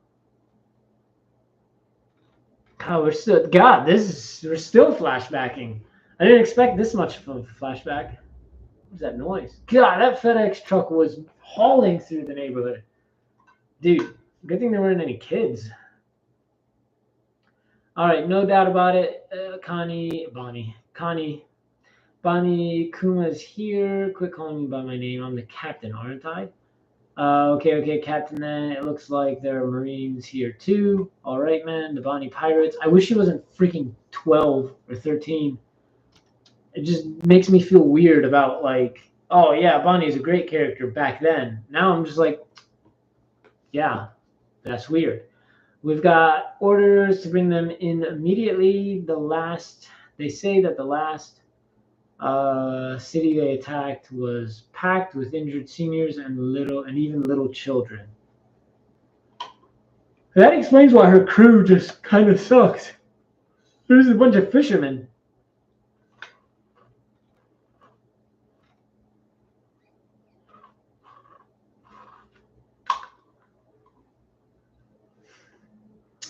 Oh, we're still flashbacking. I didn't expect this much of a flashback. What was that noise? God, that FedEx truck was hauling through the neighborhood. Dude, good thing there weren't any kids. All right, no doubt about it. Bonnie, Kuma's here. Quit calling me by my name. I'm the captain, aren't I? Okay, Captain, then. It looks like there are Marines here, too. All right, man, the Bonnie Pirates. I wish she wasn't freaking 12 or 13. It just makes me feel weird about, like, oh, yeah, Bonnie's a great character back then. Now I'm just like, yeah, that's weird. We've got orders to bring them in immediately. They say that the last city they attacked was packed with injured seniors and even little children. That explains why her crew just kind of sucked. There's a bunch of fishermen.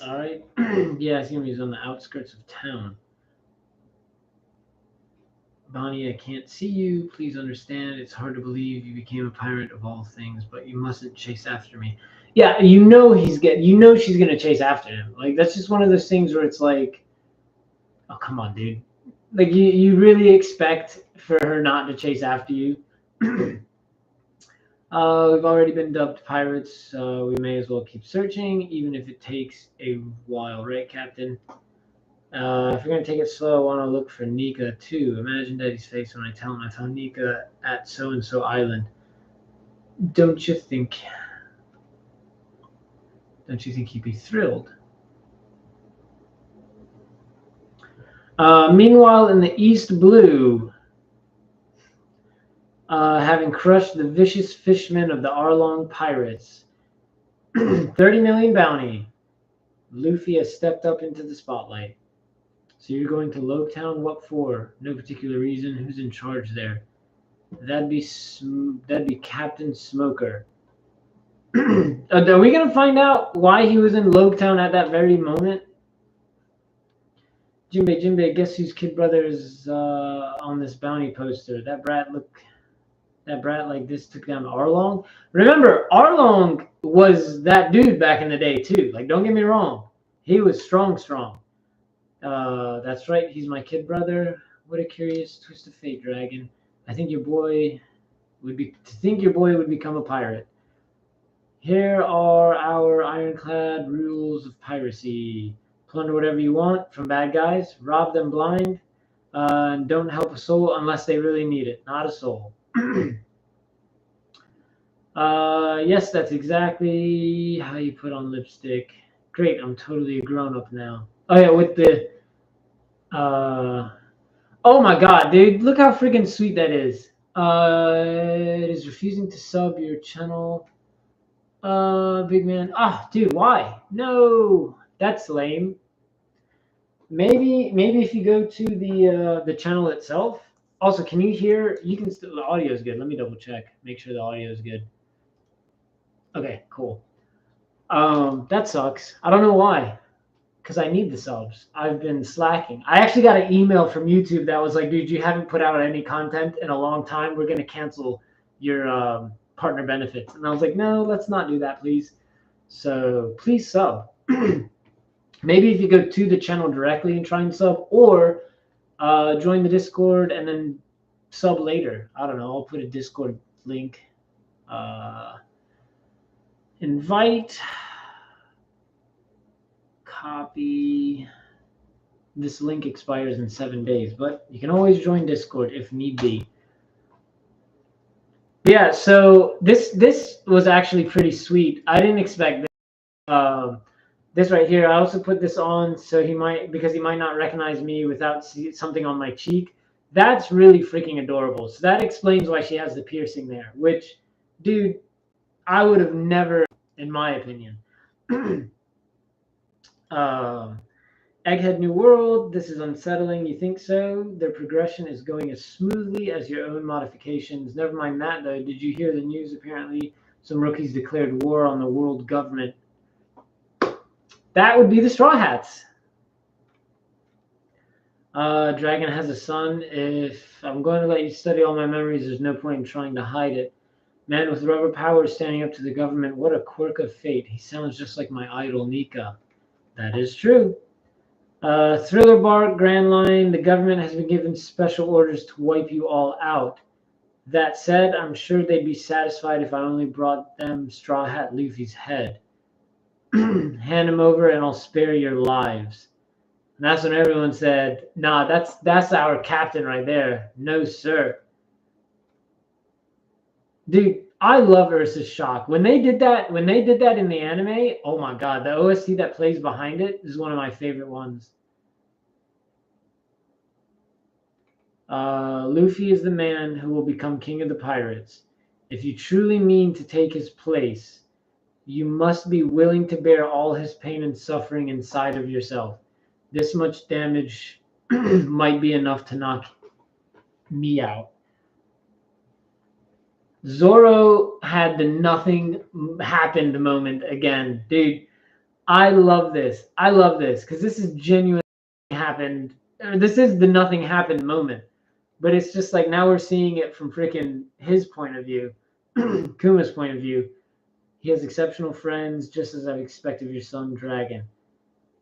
All right. Yeah, I see him. He's on the outskirts of town. Bonnie, I can't see you. Please understand. It's hard to believe you became a pirate of all things, but you mustn't chase after me. Yeah, you know she's gonna chase after him. Like that's just one of those things where it's like, oh come on, dude. Like you really expect for her not to chase after you. We've already been dubbed pirates. We may as well keep searching, even if it takes a while, right, Captain? If you're gonna take it slow, I want to look for Nika too. Imagine Daddy's face when I tell him I found Nika at so and so island. Don't you think? Don't you think he'd be thrilled? Meanwhile, in the East Blue, having crushed the vicious fishmen of the Arlong pirates, 30 million bounty. Luffy has stepped up into the spotlight. So you're going to Loketown? What for? No particular reason. Who's in charge there? That'd be Captain Smoker. Are we gonna find out why he was in Loketown at that very moment? Jinbei, guess whose kid brother is on this bounty poster? That brat like this took down Arlong. Remember, Arlong was that dude back in the day too. Like, don't get me wrong, he was strong. That's right. He's my kid brother. What a curious twist of fate, Dragon. I think your boy would become a pirate. Here are our ironclad rules of piracy. Plunder whatever you want from bad guys. Rob them blind. And don't help a soul unless they really need it. Not a soul. Yes, that's exactly how you put on lipstick. Great, I'm totally a grown-up now. Oh yeah, with the oh my god, dude, look how freaking sweet that is. It is refusing to sub your channel. Big man. Ah, dude, why? No, that's lame. Maybe if you go to the channel itself. Also, can you hear? You can still. The audio is good. Let me double check. Make sure the audio is good. Okay, cool. That sucks. I don't know why. Because I need the subs. I've been slacking. I actually got an email from YouTube that was like, dude, you haven't put out any content in a long time. We're going to cancel your partner benefits. And I was like, no, let's not do that, please. So please sub. Maybe if you go to the channel directly and try and sub, or join the Discord and then sub later. I don't know. I'll put a Discord link. Invite. Copy. This link expires in 7 days, but you can always join Discord if need be. Yeah, so this was actually pretty sweet. I didn't expect this. This right here. I also put this on so because he might not recognize me without something on my cheek. That's really freaking adorable. So that explains why she has the piercing there. Which, dude, I would have never, in my opinion. Egghead New World, this is unsettling. You think so? Their progression is going as smoothly as your own modifications. Never mind that, though. Did you hear the news? Apparently, some rookies declared war on the world government. That would be the Straw Hats. Dragon has a son. If I'm going to let you study all my memories, there's no point in trying to hide it. Man with rubber powers standing up to the government. What a quirk of fate. He sounds just like my idol, Nika. That is true. Thriller Bark, Grand Line, the government has been given special orders to wipe you all out. That said, I'm sure they'd be satisfied if I only brought them Straw Hat Luffy's head. Hand him over and I'll spare your lives. And that's when everyone said, nah, that's our captain right there. No, sir. Dude, I love Ursa's shock. When they did that in the anime, oh my god, the OST that plays behind it is one of my favorite ones. Luffy is the man who will become king of the pirates. If you truly mean to take his place, you must be willing to bear all his pain and suffering inside of yourself. This much damage might be enough to knock me out. Zoro had the nothing happened moment again. Dude, I love this. I love this because this is genuine happened. Or this is the nothing happened moment. But it's just like now we're seeing it from freaking his point of view, Kuma's point of view. He has exceptional friends, just as I've expected of your son, Dragon.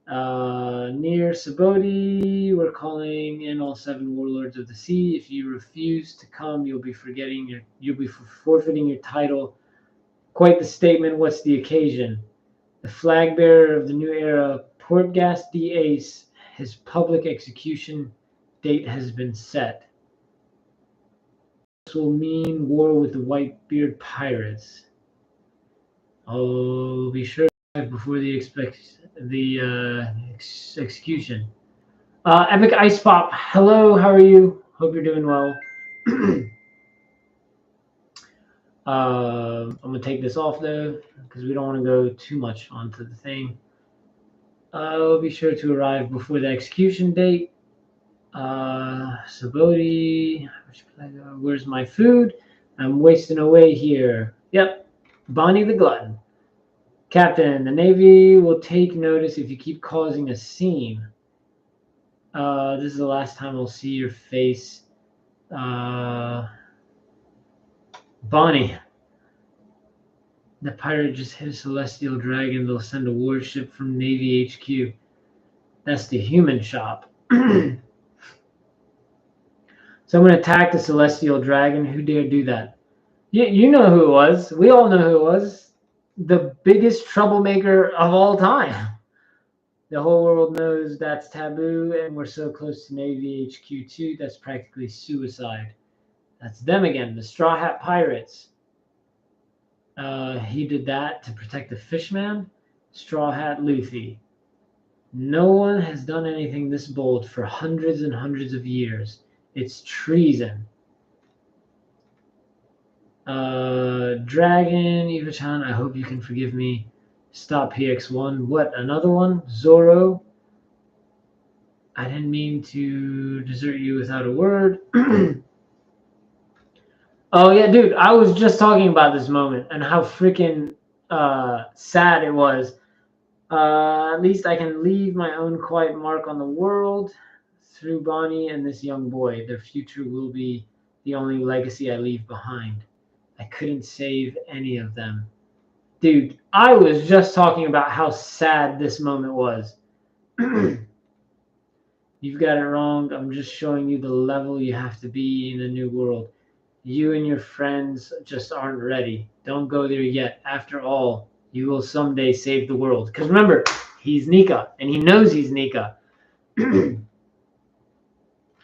Near Saboti, we're calling in all 7 warlords of the sea. If you refuse to come, you'll be forfeiting your title. Quite the statement. What's the occasion? The flag bearer of the new era, Portgas D. Ace, his public execution date has been set. This will mean war with the Whitebeard pirates. I'll be sure before the execution. Epic Ice Pop, hello, how are you? Hope you're doing well. I'm going to take this off though, because we don't want to go too much onto the thing. I'll be sure to arrive before the execution date. Saboti, where's my food? I'm wasting away here. Yep, Bonnie the Glutton. Captain, the Navy will take notice if you keep causing a scene. This is the last time I'll see your face. Bonnie. The pirate just hit a celestial dragon. They'll send a warship from Navy HQ. That's the human shop. Someone attacked the celestial dragon. Who dared do that? You know who it was. We all know who it was. The biggest troublemaker of all time. The whole world knows that's taboo, and we're so close to Navy HQ too. That's practically suicide. That's them again, the Straw Hat Pirates. He did that to protect the fishman, Straw Hat Luffy. No one has done anything this bold for hundreds and hundreds of years. It's treason. Dragon, Eva-chan, I hope you can forgive me. Stop PX1. What, another one? Zoro? I didn't mean to desert you without a word. Oh, yeah, dude, I was just talking about this moment and how freaking sad it was. At least I can leave my own quiet mark on the world through Bonnie and this young boy. Their future will be the only legacy I leave behind. I couldn't save any of them. Dude, I was just talking about how sad this moment was. You've got it wrong. I'm just showing you the level you have to be in the new world. You and your friends just aren't ready. Don't go there yet. After all, you will someday save the world. Because remember, he's Nika, and he knows he's Nika.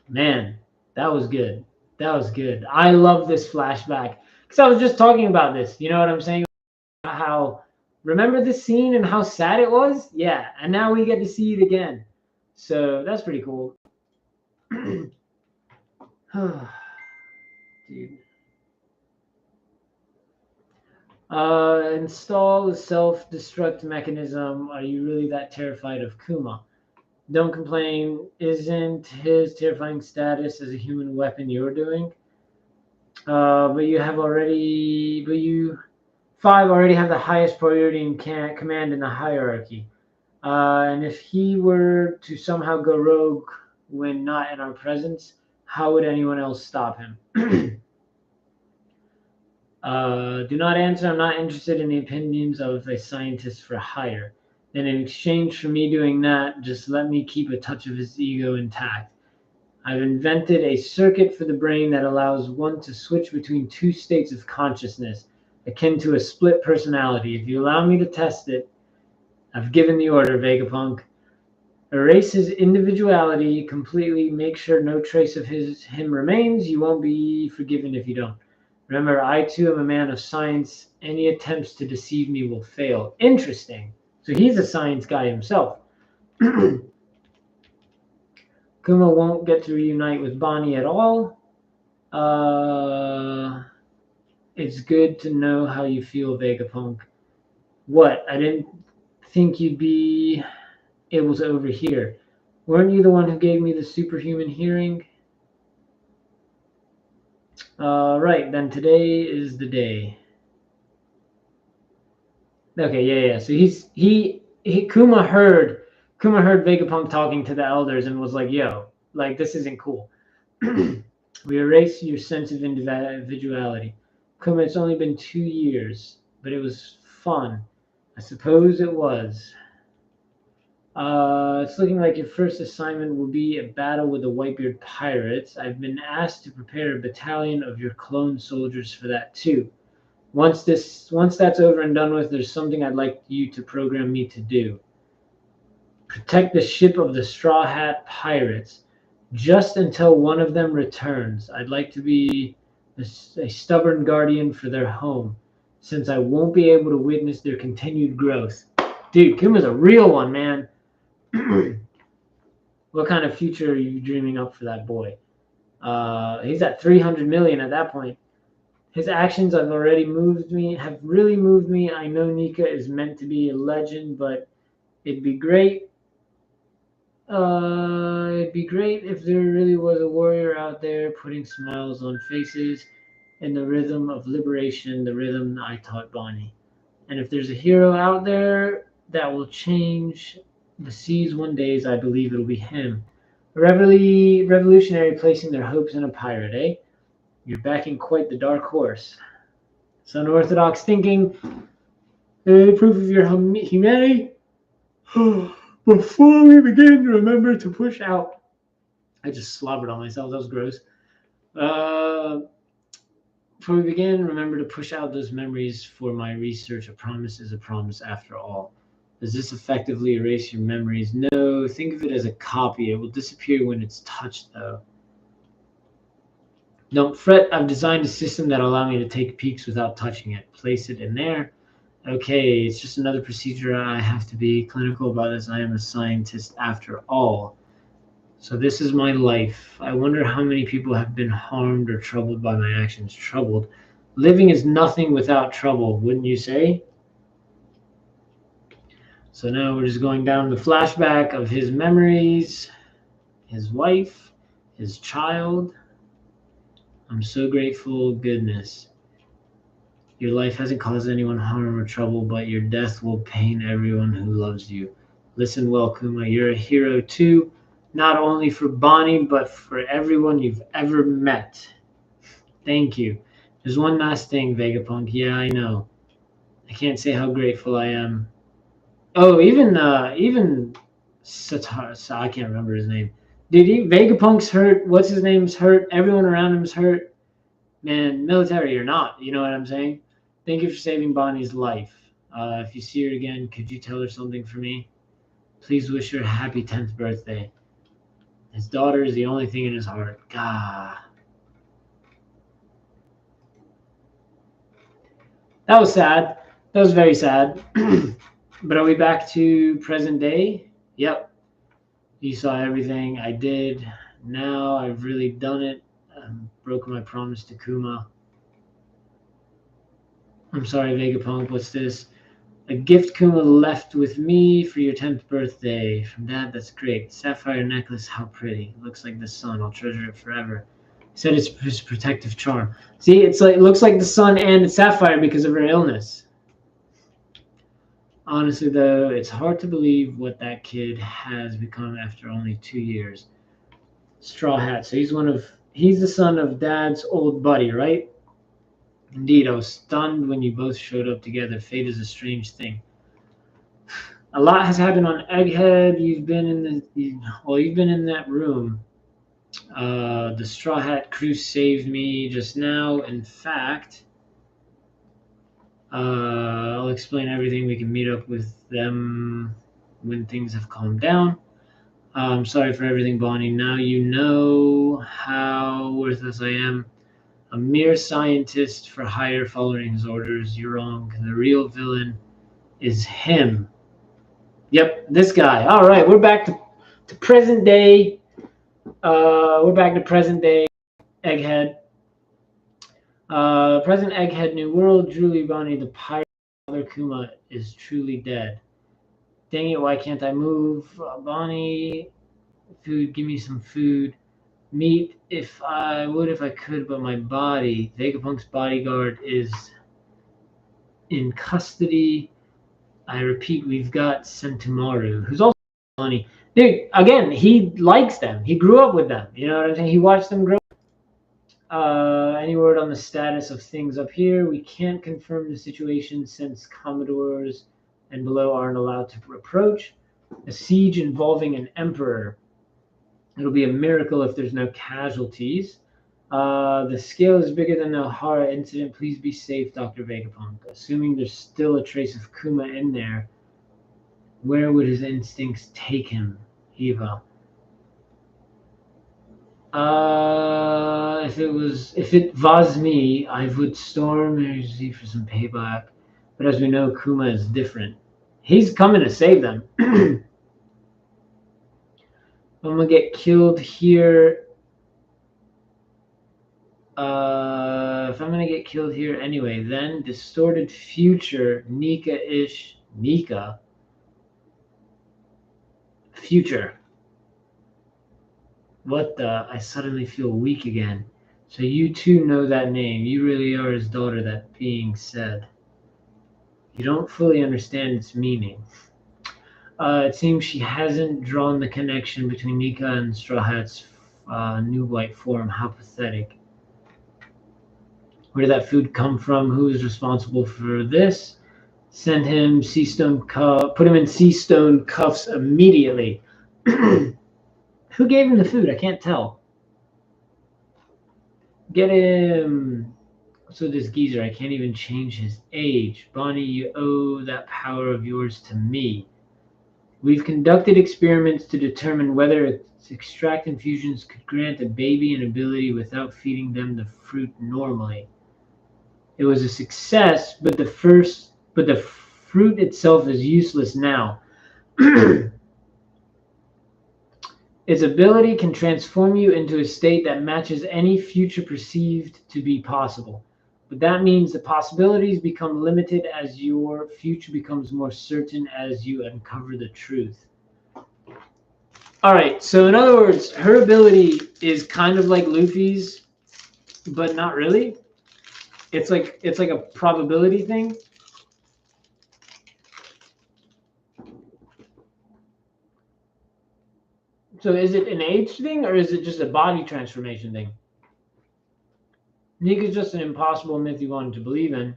Man, that was good. That was good. I love this flashback. Because I was just talking about this. You know what I'm saying? How, remember this scene and how sad it was? Yeah, and now we get to see it again. So that's pretty cool. Dude. Install the self-destruct mechanism. Are you really that terrified of Kuma? Don't complain. Isn't his terrifying status as a human weapon you're doing? But you 5 already have the highest priority in command in the hierarchy. And if he were to somehow go rogue when not in our presence, how would anyone else stop him? Do not answer. I'm not interested in the opinions of a scientist for hire. And in exchange for me doing that, just let me keep a touch of his ego intact. I've invented a circuit for the brain that allows one to switch between 2 states of consciousness, akin to a split personality. If you allow me to test it, I've given the order, Vegapunk. Erase his individuality completely. Make sure no trace of him remains. You won't be forgiven if you don't. Remember, I too am a man of science. Any attempts to deceive me will fail. Interesting. So he's a science guy himself. Kuma won't get to reunite with Bonnie at all. It's good to know how you feel, Vegapunk. What? I didn't think you'd be able to overhear. Weren't you the one who gave me the superhuman hearing? Right, then today is the day. Okay, yeah. So he Kuma heard Vegapunk talking to the elders and was like, "Yo, like this isn't cool. We erase your sense of individuality. Kuma, it's only been 2 years, but it was fun. I suppose it was. It's looking like your first assignment will be a battle with the Whitebeard pirates. I've been asked to prepare a battalion of your clone soldiers for that too. Once that's over and done with, there's something I'd like you to program me to do. Protect the ship of the Straw Hat pirates just until one of them returns. I'd like to be a stubborn guardian for their home, since I won't be able to witness their continued growth. Dude, Kuma's a real one, man. What kind of future are you dreaming up for that boy? He's at 300 million at that point. His actions have really moved me. I know Nika is meant to be a legend, but it'd be great. It'd be great if there really was a warrior out there putting smiles on faces in the rhythm of liberation, the rhythm I taught Bonnie. And if there's a hero out there that will change the seas one day, I believe it'll be him. A revolutionary placing their hopes in a pirate, eh? You're backing quite the dark horse. It's unorthodox thinking, proof of your humanity. Before we begin, remember to push out. I just slobbered on myself. That was gross. Before we begin, remember to push out those memories for my research. A promise is a promise after all. Does this effectively erase your memories? No, think of it as a copy. It will disappear when it's touched, though. Don't fret, I've designed a system that'll allow me to take peeks without touching it. Place it in there. Okay, it's just another procedure. I have to be clinical about this. I am a scientist after all. So this is my life. I wonder how many people have been harmed or troubled by my actions. Troubled. Living is nothing without trouble, wouldn't you say? So now we're just going down the flashback of his memories, his wife, his child. I'm so grateful, goodness. Your life hasn't caused anyone harm or trouble, but your death will pain everyone who loves you. Listen well, Kuma, you're a hero too, not only for Bonnie, but for everyone you've ever met. Thank you. There's one last thing, Vegapunk. Yeah, I know. I can't say how grateful I am. Oh, even Satar, I can't remember his name. Vegapunk's hurt. What's his name's hurt. Everyone around him's hurt. Man, military or not, you know what I'm saying? Thank you for saving Bonnie's life. If you see her again, could you tell her something for me? Please wish her a happy 10th birthday. His daughter is the only thing in his heart. God. That was sad. That was very sad. But are we back to present day? Yep. You saw everything I did. Now I've really done it. Broken my promise to Kuma. I'm sorry, Vegapunk. What's this? A gift Kuma left with me for your 10th birthday. From Dad, that's great. Sapphire necklace, how pretty. Looks like the sun. I'll treasure it forever. He said it's his protective charm. See, it looks like the sun and it's sapphire because of her illness. Honestly, though, it's hard to believe what that kid has become after only 2 years. Straw Hat. So he's the son of Dad's old buddy, right? Indeed, I was stunned when you both showed up together. Fate is a strange thing. A lot has happened on Egghead. You've been in that room. The Straw Hat crew saved me just now. In fact, I'll explain everything. We can meet up with them when things have calmed down. I'm sorry for everything, Bonnie. Now you know how worthless I am. A mere scientist for hire following his orders. You're wrong. The real villain is him. Yep, this guy. All right, we're back to present day. We're back to present day Egghead. Present Egghead, New World, Julie Bonnie, the pirate Father Kuma is truly dead. Dang it, why can't I move? Bonnie, food, give me some food. Meat, if I could, but my body, Vegapunk's bodyguard is in custody. I repeat, we've got Sentomaru, who's also funny. Dude, again, he likes them. He grew up with them. You know what I'm saying? He watched them grow. Any word on the status of things up here? We can't confirm the situation since Commodores and below aren't allowed to approach. A siege involving an emperor. It'll be a miracle if there's no casualties. The scale is bigger than the O'Hara incident. Please be safe, Dr. Vegapunk. Assuming there's still a trace of Kuma in there, where would his instincts take him, Eva? If it was me, I would storm Z for some payback. But as we know, Kuma is different. He's coming to save them. I'm gonna get killed here. If I'm gonna get killed here anyway, then distorted future Nika-ish Nika. Future. What the? I suddenly feel weak again. So you too know that name. You really are his daughter, that being said. You don't fully understand its meaning. It seems she hasn't drawn the connection between Nika and Straw Hat's new white form. How pathetic. Where did that food come from? Who is responsible for this? Send him put him in sea stone cuffs immediately. Who gave him the food? I can't tell. Get him. So this geezer, I can't even change his age. Bonnie, you owe that power of yours to me. We've conducted experiments to determine whether its extract infusions could grant a baby an ability without feeding them the fruit normally. It was a success, but the fruit itself is useless now. Its ability can transform you into a state that matches any future perceived to be possible. But that means the possibilities become limited as your future becomes more certain as you uncover the truth. All right, so in other words, her ability is kind of like Luffy's, but not really. It's like a probability thing. So is it an age thing or is it just a body transformation thing? Nika's just an impossible myth you wanted to believe in.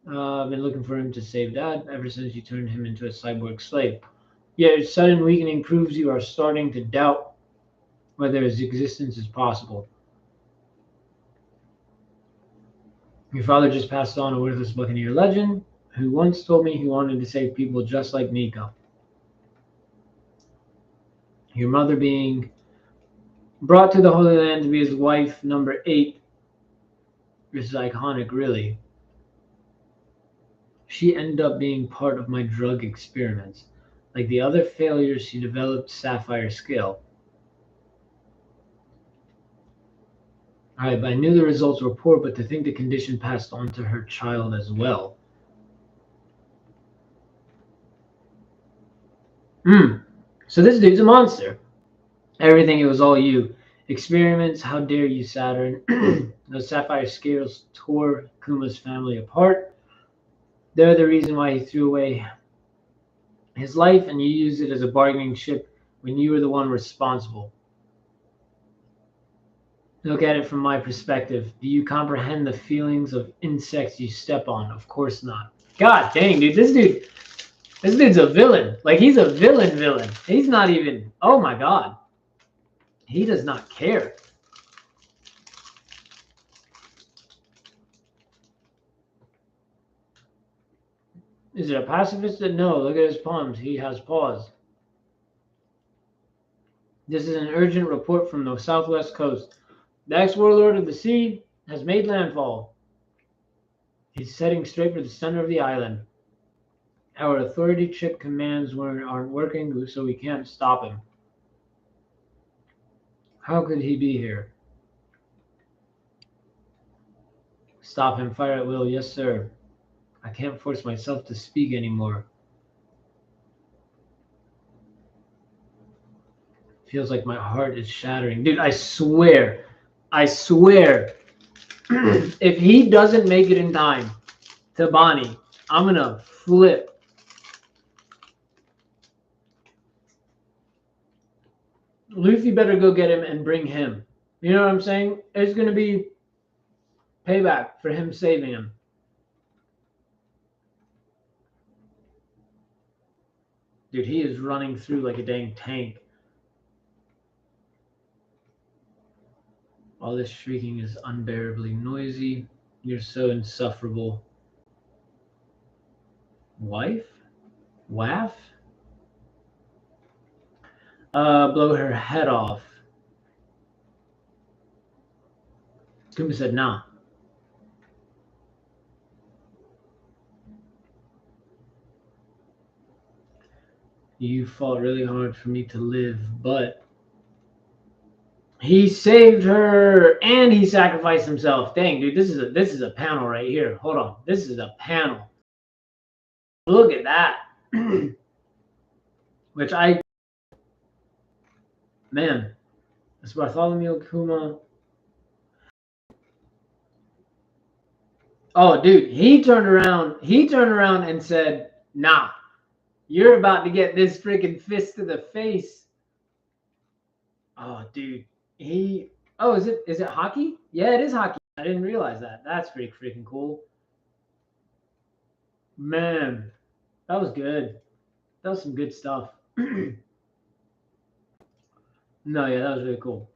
I've been looking for him to save Dad ever since you turned him into a cyborg slave. Yet his sudden weakening proves you are starting to doubt whether his existence is possible. Your father just passed on a worthless buccaneer legend who once told me he wanted to save people just like Nika. Your mother being brought to the Holy Land to be his wife, number 8. This is iconic, really. She ended up being part of my drug experiments. Like the other failures, she developed Sapphire Skill. Alright, but I knew the results were poor, but to think the condition passed on to her child as well. So this dude's a monster. Everything, it was all you. Experiments, how dare you, Saturn. Those sapphire scales tore Kuma's family apart. They're the reason why he threw away his life, and you used it as a bargaining chip when you were the one responsible. Look at it from my perspective. Do you comprehend the feelings of insects you step on? Of course not. God dang, dude, this dude's a villain. Like, he's a villain. He's not even, oh my God. He does not care. Is it a pacifist? No, look at his palms. He has paws. This is an urgent report from the southwest coast. The ex-warlord of the sea has made landfall. He's heading straight for the center of the island. Our authority chip commands aren't working, so we can't stop him. How could he be here? Stop him, fire at will. Yes, sir. I can't force myself to speak anymore. Feels like my heart is shattering. Dude, I swear, if he doesn't make it in time to Bonnie, I'm gonna flip. Luffy better go get him and bring him. You know what I'm saying? It's gonna be payback for him saving him. Dude, he is running through like a dang tank. All this shrieking is unbearably noisy. You're so insufferable. Wife? Waff? Blow her head off. Kuma said, nah. You fought really hard for me to live, but he saved her and he sacrificed himself. Dang, dude, this is a panel right here. Hold on. This is a panel. Look at that. Which man, this Bartholomew Kuma. Oh, dude, he turned around and said, nah, you're about to get this freaking fist to the face. Oh, dude, oh, is it hockey? Yeah, it is hockey. I didn't realize that. That's pretty freaking cool. Man, that was good. That was some good stuff. No, yeah, that was really cool.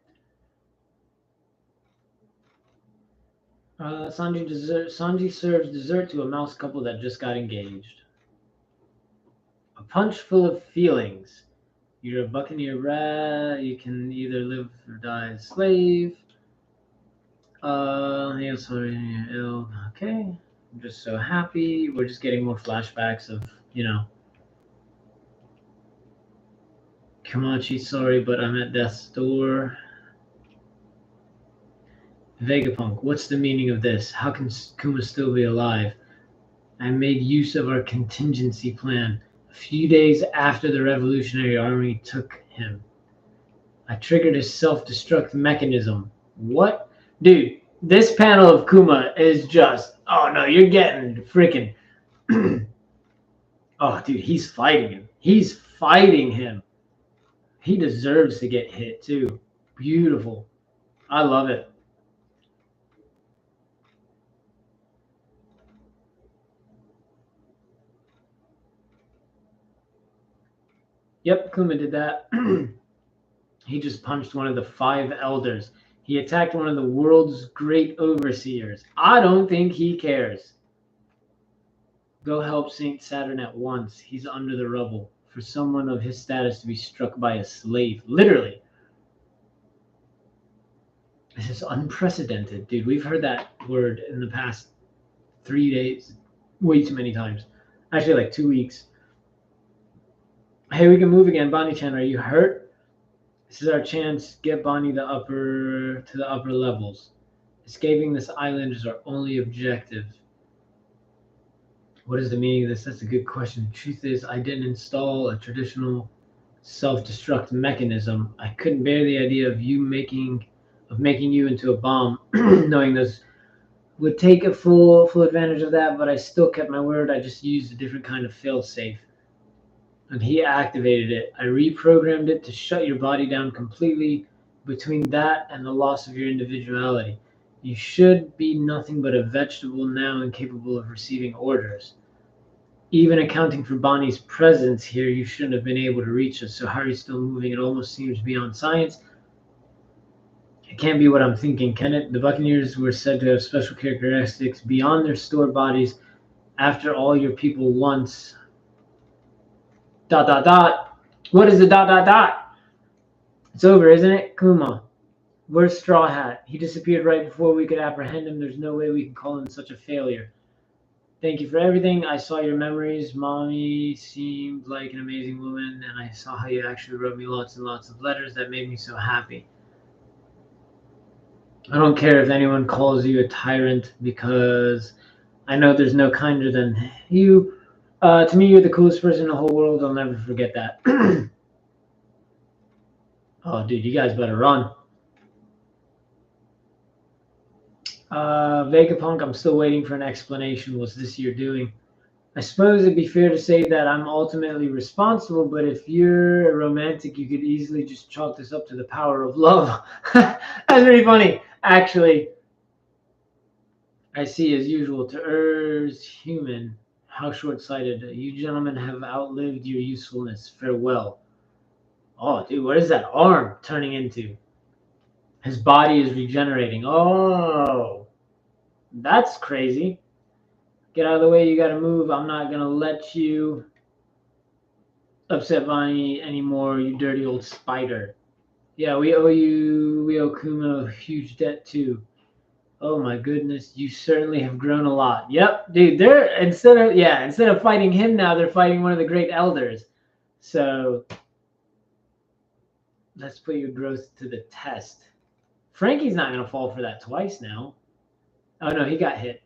Sanji serves dessert to a mouse couple that just got engaged. A punch full of feelings. You're a buccaneer rat. You can either live or die a slave. Yeah, sorry, you're ill. Okay. I'm just so happy. We're just getting more flashbacks of, Kamachi, sorry, but I'm at death's door. Vegapunk, what's the meaning of this? How can Kuma still be alive? I made use of our contingency plan. A few days after the Revolutionary Army took him, I triggered a self-destruct mechanism. What? Dude, this panel of Kuma is just, oh no, you're getting freaking, oh dude, he's fighting him. He's fighting him. He deserves to get hit too. Beautiful. I love it. Yep, Kuma did that. He just punched one of the 5 elders. He attacked one of the world's great overseers. I don't think he cares. Go help Saint Saturn at once. He's under the rubble. For someone of his status to be struck by a slave. Literally. This is unprecedented, dude. We've heard that word in the past 3 days. Way too many times. Actually, like 2 weeks. Hey, we can move again. Bonnie-chan, are you hurt? This is our chance. Get Bonnie to the upper levels. Escaping this island is our only objective. What is the meaning of this? That's a good question. The truth is, I didn't install a traditional self-destruct mechanism. I couldn't bear the idea of making you into a bomb, knowing this would take a full advantage of that. But I still kept my word. I just used a different kind of fail-safe. And he activated it. I reprogrammed it to shut your body down completely. Between that and the loss of your individuality, you should be nothing but a vegetable now, incapable of receiving orders. Even accounting for Bonnie's presence here, you shouldn't have been able to reach us. So how are you still moving? It almost seems beyond science. It can't be what I'm thinking, can it? The Buccaneers were said to have special characteristics beyond their stored bodies. After all, your people once... ... What is the ... It's over, isn't it? Kuma. Where's Straw Hat? He disappeared right before we could apprehend him. There's no way we can call him such a failure. Thank you for everything. I saw your memories. Mommy seemed like an amazing woman, and I saw how you actually wrote me lots and lots of letters that made me so happy. I don't care if anyone calls you a tyrant, because I know there's no kinder than you. To me, you're the coolest person in the whole world. I'll never forget that. Oh, dude, you guys better run. Vegapunk, I'm still waiting for an explanation. What's this you're doing? I suppose it'd be fair to say that I'm ultimately responsible, but if you're a romantic, you could easily just chalk this up to the power of love. That's pretty funny. Actually, I see as usual to err's human. How short-sighted. You gentlemen have outlived your usefulness. Farewell. Oh, dude, what is that arm turning into? His body is regenerating. Oh, that's crazy. Get out of the way. You got to move. I'm not going to let you upset Bonnie anymore, you dirty old spider. Yeah, we owe Kuma a huge debt too. Oh my goodness, you certainly have grown a lot. Yep, dude, they're instead of fighting him now, they're fighting one of the great elders. So let's put your growth to the test. Frankie's not gonna fall for that twice now. Oh no, he got hit.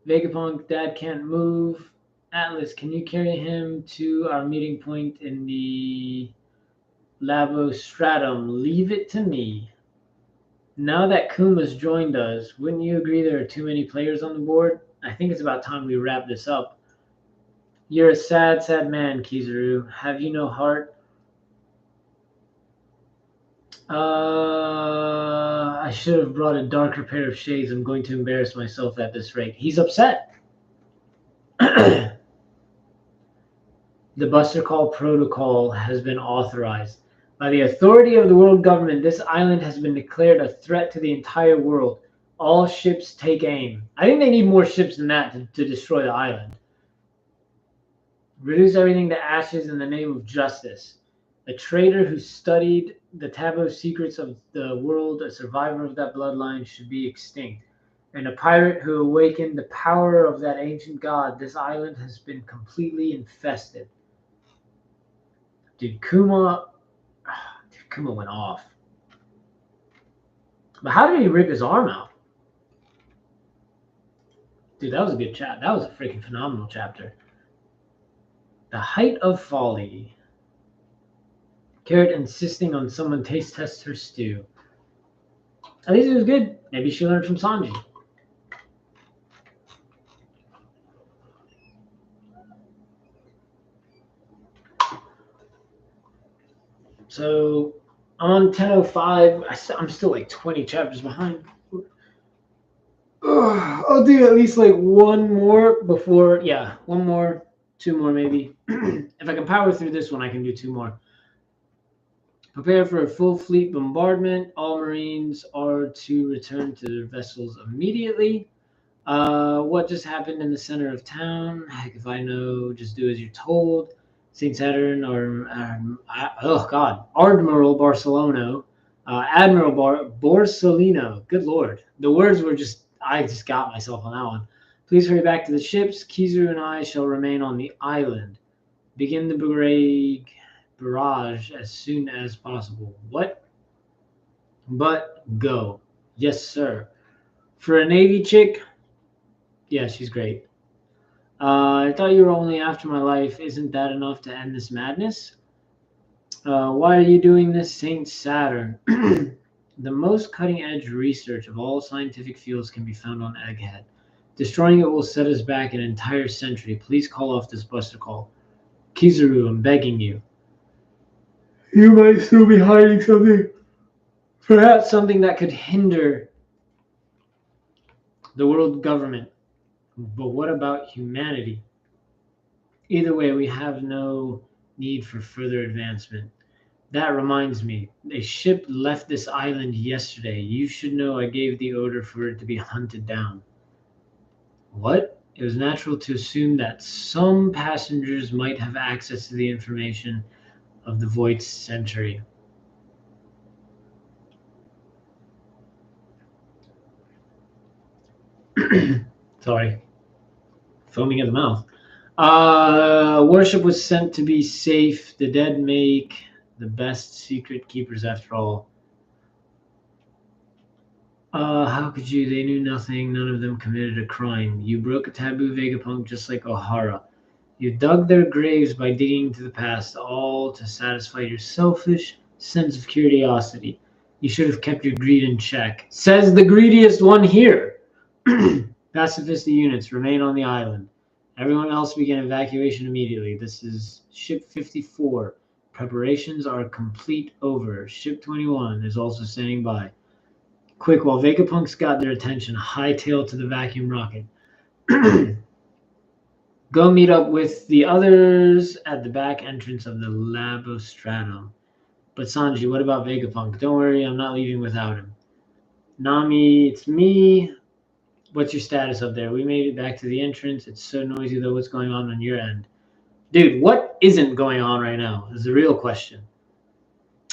Vegapunk, Dad can't move. Atlas, can you carry him to our meeting point in the Lavostratum? Leave it to me. Now that Kuma's joined us, wouldn't you agree there are too many players on the board? I think it's about time we wrap this up. You're a sad, sad man, Kizaru. Have you no heart? I should have brought a darker pair of shades. I'm going to embarrass myself at this rate. He's upset. The Buster Call Protocol has been authorized. By the authority of the world government, this island has been declared a threat to the entire world. All ships take aim. I think they need more ships than that to destroy the island. Reduce everything to ashes in the name of justice. A traitor who studied the taboo secrets of the world, a survivor of that bloodline, should be extinct. And a pirate who awakened the power of that ancient god, this island has been completely infested. Dude, Kuma went off. But how did he rip his arm out? Dude, that was a good chapter. That was a freaking phenomenal chapter. The height of folly. Carrot insisting on someone taste test her stew. At least it was good. Maybe she learned from Sanji. So I'm on 10:05. I'm still like 20 chapters behind. I'll do at least like one more before, one more, two more maybe. If I can power through this one, I can do two more. Prepare for a full fleet bombardment. All Marines are to return to their vessels immediately. What just happened in the center of town? Heck, if I know, just do as you're told. St. Saturn or, Admiral Barcelona. Admiral Borsalino. Good Lord. The words were I just got myself on that one. Please hurry back to the ships. Kizaru and I shall remain on the island. Begin the barrage as soon as possible. What? But go. Yes, sir. For a Navy chick, yeah, she's great. I thought you were only after my life. Isn't that enough to end this madness? Why are you doing this, Saint Saturn? The most cutting-edge research of all scientific fields can be found on Egghead. Destroying it will set us back an entire century. Please call off this Buster Call. Kizaru, I'm begging you. You might still be hiding something. Perhaps something that could hinder the world government. But what about humanity? Either way, we have no need for further advancement. That reminds me, a ship left this island yesterday. You should know I gave the order for it to be hunted down. What? It was natural to assume that some passengers might have access to the information of the Void Century. Sorry. Foaming at the mouth. Worship was sent to be safe. The dead make the best secret keepers after all. How could you? They knew nothing. None of them committed a crime. You broke a taboo, Vegapunk, just like Ohara. You dug their graves by digging into the past, all to satisfy your selfish sense of curiosity. You should have kept your greed in check. Says the greediest one here. Pacifist units remain on the island. Everyone else begin evacuation immediately. This is Ship 54. Preparations are complete over. Ship 21 is also standing by. Quick, while Vegapunks got their attention, hightail to the vacuum rocket. Go meet up with the others at the back entrance of the Labostratum. But Sanji, what about Vegapunk? Don't worry, I'm not leaving without him. Nami, it's me. What's your status up there? We made it back to the entrance. It's so noisy though. What's going on your end? Dude, what isn't going on right now is the real question.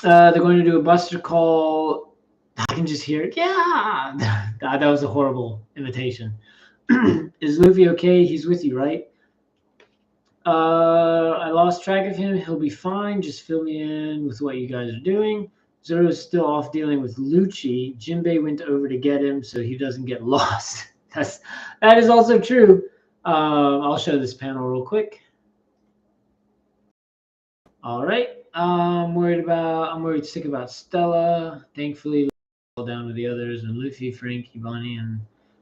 They're going to do a buster call. I can just hear it. Yeah. that was a horrible imitation. Is Luffy okay? He's with you, right? I lost track of him. He'll be fine. Just fill me in with what you guys are doing. Zoro's still off dealing with Lucci. Jinbei went over to get him so he doesn't get lost. That is also true. I'll show this panel real quick. All right. I'm worried sick about Stella. Thankfully, all down with the others, and Luffy, Frank, Ibani, and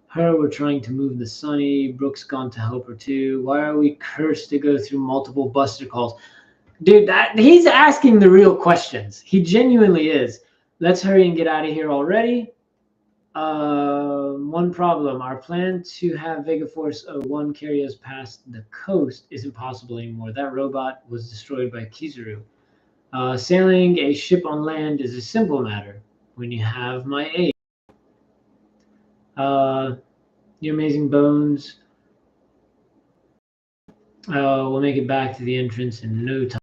her were trying to move the Sunny. Brooke's gone to help her too. Why are we cursed to go through multiple buster calls? Dude, he's asking the real questions. He genuinely is. Let's hurry and get out of here already. One problem. Our plan to have Vega Force 01 carry us past the coast isn't possible anymore. That robot was destroyed by Kizaru. Sailing a ship on land is a simple matter when you have my aid. Your amazing bones. We'll make it back to the entrance in no time.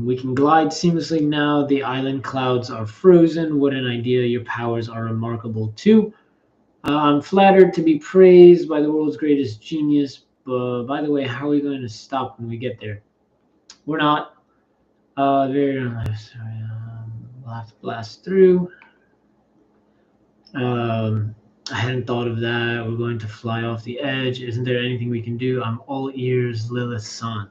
We can glide seamlessly now. The island clouds are frozen. What an idea. Your powers are remarkable too. I'm flattered to be praised by the world's greatest genius. But by the way, how are we going to stop when we get there? We're not. We'll have to blast through. I hadn't thought of that. We're going to fly off the edge. Isn't there anything we can do? I'm all ears, Lilith-san.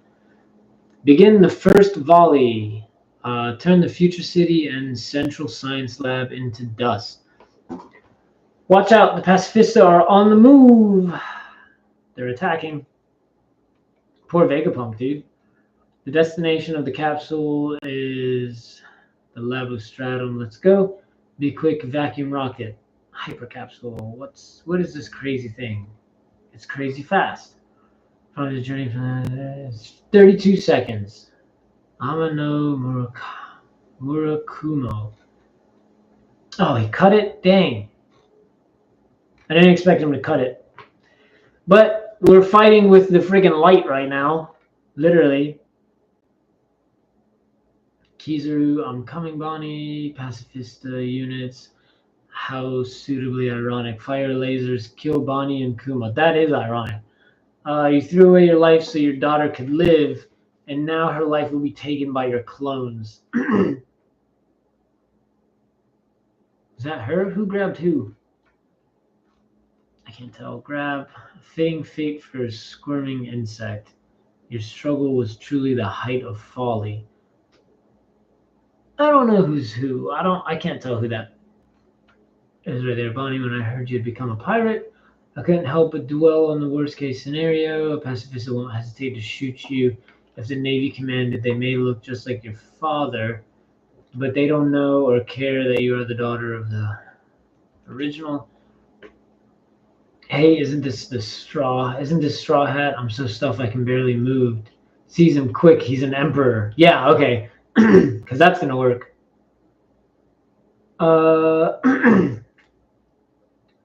Begin the first volley. Turn the future city and central science lab into dust. Watch out, the Pacifista are on the move. They're attacking. Poor Vegapunk, dude. The destination of the capsule is the Labostratum. Let's go. Be quick, vacuum rocket. Hypercapsule. What is this crazy thing? It's crazy fast. From the journey from 32 seconds. Amino Murakumo. Oh, he cut it? Dang. I didn't expect him to cut it. But we're fighting with the friggin' light right now. Literally. Kizaru, I'm coming, Bonnie. Pacifista units. How suitably ironic. Fire lasers kill Bonnie and Kuma. That is ironic. You threw away your life so your daughter could live, and now her life will be taken by your clones. Is that her? Who grabbed who? I can't tell. Grab. Fitting fate for a squirming insect. Your struggle was truly the height of folly. I don't know who's who. I can't tell who that is right there. Bonnie, when I heard you had become a pirate, I couldn't help but dwell on the worst case scenario. A pacifist won't hesitate to shoot you. If the Navy commanded, they may look just like your father, but they don't know or care that you are the daughter of the original. Hey, isn't this Straw Hat? I'm so stuffed I can barely move. Seize him quick. He's an emperor. Yeah, okay. Because that's going to work.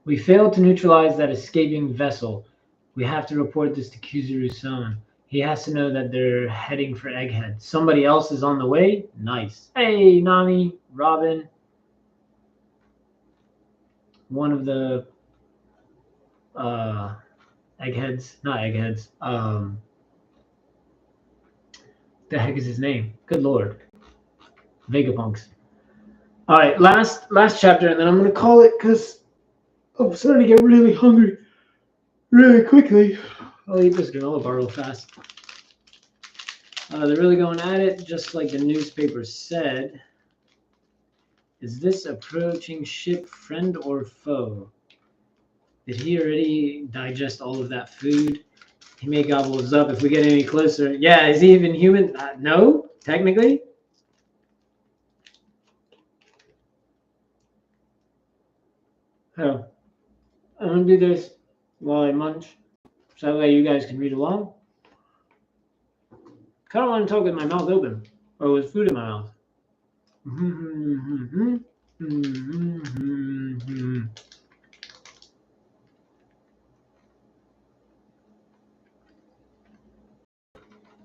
We failed to neutralize that escaping vessel. We have to report this to Kizaru-san. He has to know that they're heading for Egghead. Somebody else is on the way? Nice. Hey, Nami, Robin. One of the Eggheads. Not Eggheads. The heck is his name? Good lord. Vegapunks. All right, last chapter, and then I'm going to call it because I'm starting to get really hungry really quickly. I'll eat this granola bar real fast. They're really going at it, just like the newspaper said. Is this approaching ship friend or foe? Did he already digest all of that food? He may gobble us up if we get any closer. Yeah, is he even human? No, technically. Oh, I'm gonna do this while I munch, so that way you guys can read along. Kind of want to talk with my mouth open, or with food in my mouth.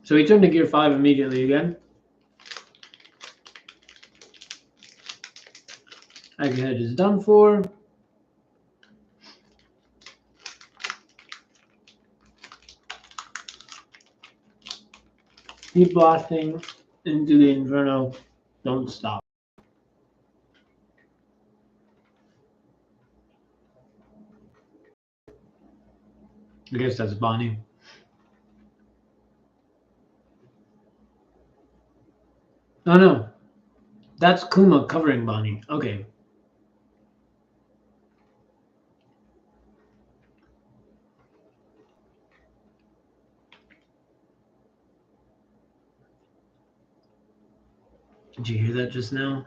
So we turn to gear 5 immediately again. Egghead is done for. Keep blasting into the inferno. Don't stop. I guess that's Bonnie. Oh no, that's Kuma covering Bonnie. Okay. Did you hear that just now?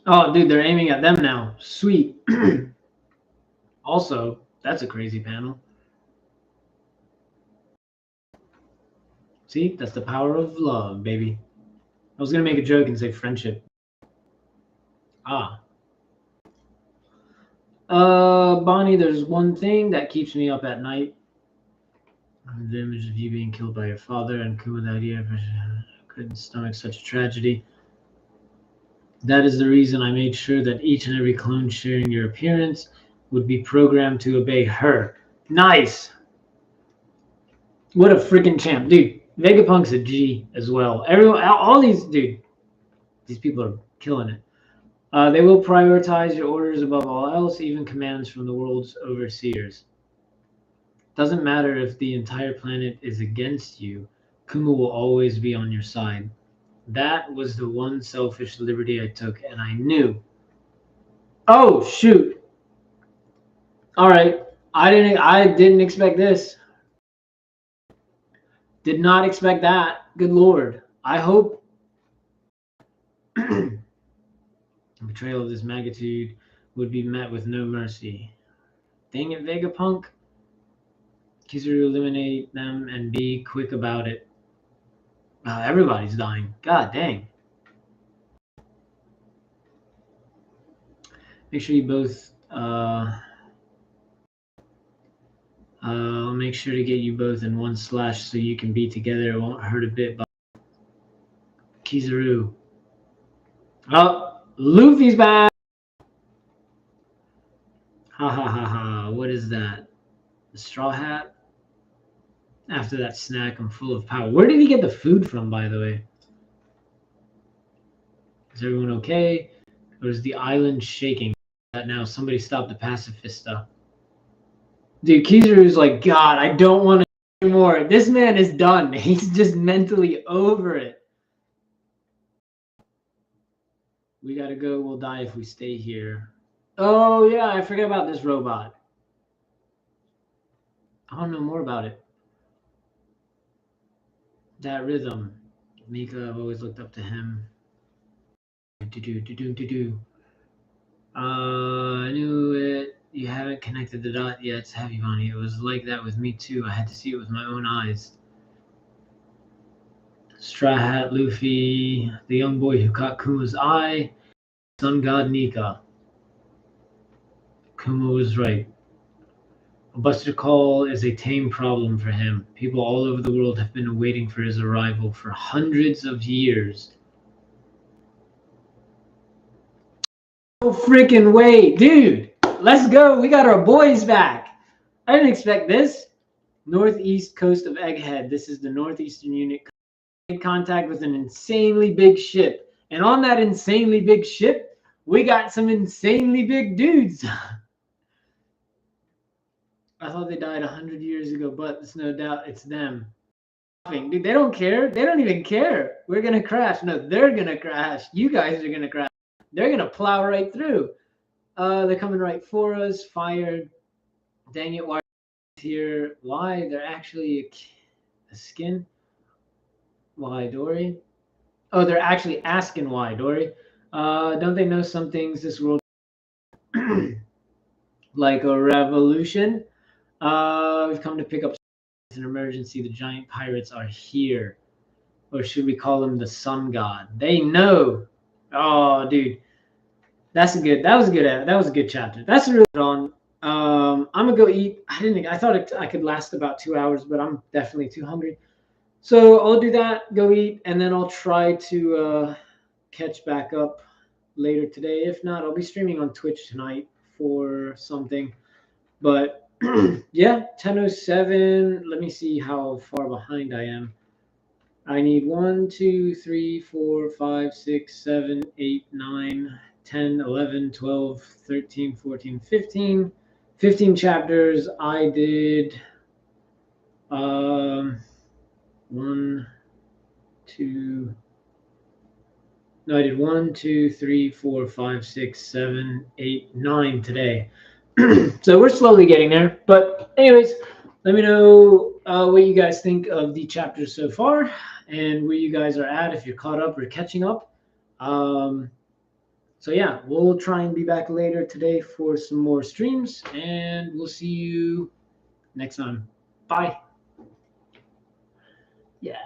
Oh, dude, they're aiming at them now. Sweet. Also, that's a crazy panel. See, that's the power of love, baby. I was gonna make a joke and say friendship. Ah. Bonnie, there's one thing that keeps me up at night. The image of you being killed by your father, and Kuma, the idea of I couldn't stomach such a tragedy. That is the reason I made sure that each and every clone sharing your appearance would be programmed to obey her. Nice! What a freaking champ. Dude, Vegapunk's a G as well. Everyone, all these, dude, these people are killing it. They will prioritize your orders above all else, even commands from the world's overseers. Doesn't matter if the entire planet is against you, Kuma will always be on your side. That was the one selfish liberty I took, and I knew. Oh shoot! All right, I didn't expect this. Did not expect that. Good lord. I hope a betrayal of this magnitude would be met with no mercy. Dang it, Vegapunk. Kizaru, eliminate them and be quick about it. Everybody's dying. God dang. Make sure you both. I'll make sure to get you both in one slash so you can be together. It won't hurt a bit. But Kizaru. Oh, Luffy's back. Ha ha ha ha. What is that? The straw hat? After that snack, I'm full of power. Where did he get the food from, by the way? Is everyone okay? Or is the island shaking? That now somebody stop the pacifista. Dude, Kizaru's like, God, I don't want to anymore. This man is done. He's just mentally over it. We gotta go. We'll die if we stay here. Oh, yeah, I forget about this robot. I want to know more about it. That rhythm. Mika, I've always looked up to him. I knew it. You haven't connected the dot yet, have you, Bonnie? It was like that with me, too. I had to see it with my own eyes. Straw Hat Luffy, the young boy who caught Kuma's eye, Sun God Nika. Kuma was right. A buster call is a tame problem for him. People all over the world have been waiting for his arrival for hundreds of years. No freaking way, dude! Let's go! We got our boys back! I didn't expect this. Northeast coast of Egghead. This is the northeastern unit. In contact with an insanely big ship. And on that insanely big ship, we got some insanely big dudes. I thought they died 100 years ago, but there's no doubt it's them. Dude, they don't care. They don't even care. We're gonna crash. No, they're gonna crash. You guys are gonna crash. They're gonna plow right through. They're coming right for us. Fired. Dang it! Why here? Why? They're actually a skin. Why, Dory? Oh, they're actually asking why, Dory. Don't they know some things this world like a revolution? We've come to pick up an emergency. The giant pirates are here. Or should we call them the sun god? They know. Oh, dude, that was a good chapter. That's a really good on. I'm gonna go eat. I thought I could last about 2 hours, but I'm definitely too hungry. So I'll do that. Go eat, and then I'll try to catch back up later today. If not, I'll be streaming on Twitch tonight for something. But yeah, 10:07. Let me see how far behind I am. I need 1, 2, 3, 4, 5, 6, 7, 8, 9, 10, 11, 12, 13, 14, 15. 15 chapters. I did 1, 2. No, I did 1, 2, 3, 4, 5, 6, 7, 8, 9 today. So we're slowly getting there. But anyways, let me know what you guys think of the chapters so far and where you guys are at, if you're caught up or catching up. So yeah, we'll try and be back later today for some more streams, and we'll see you next time. Bye. Yeah.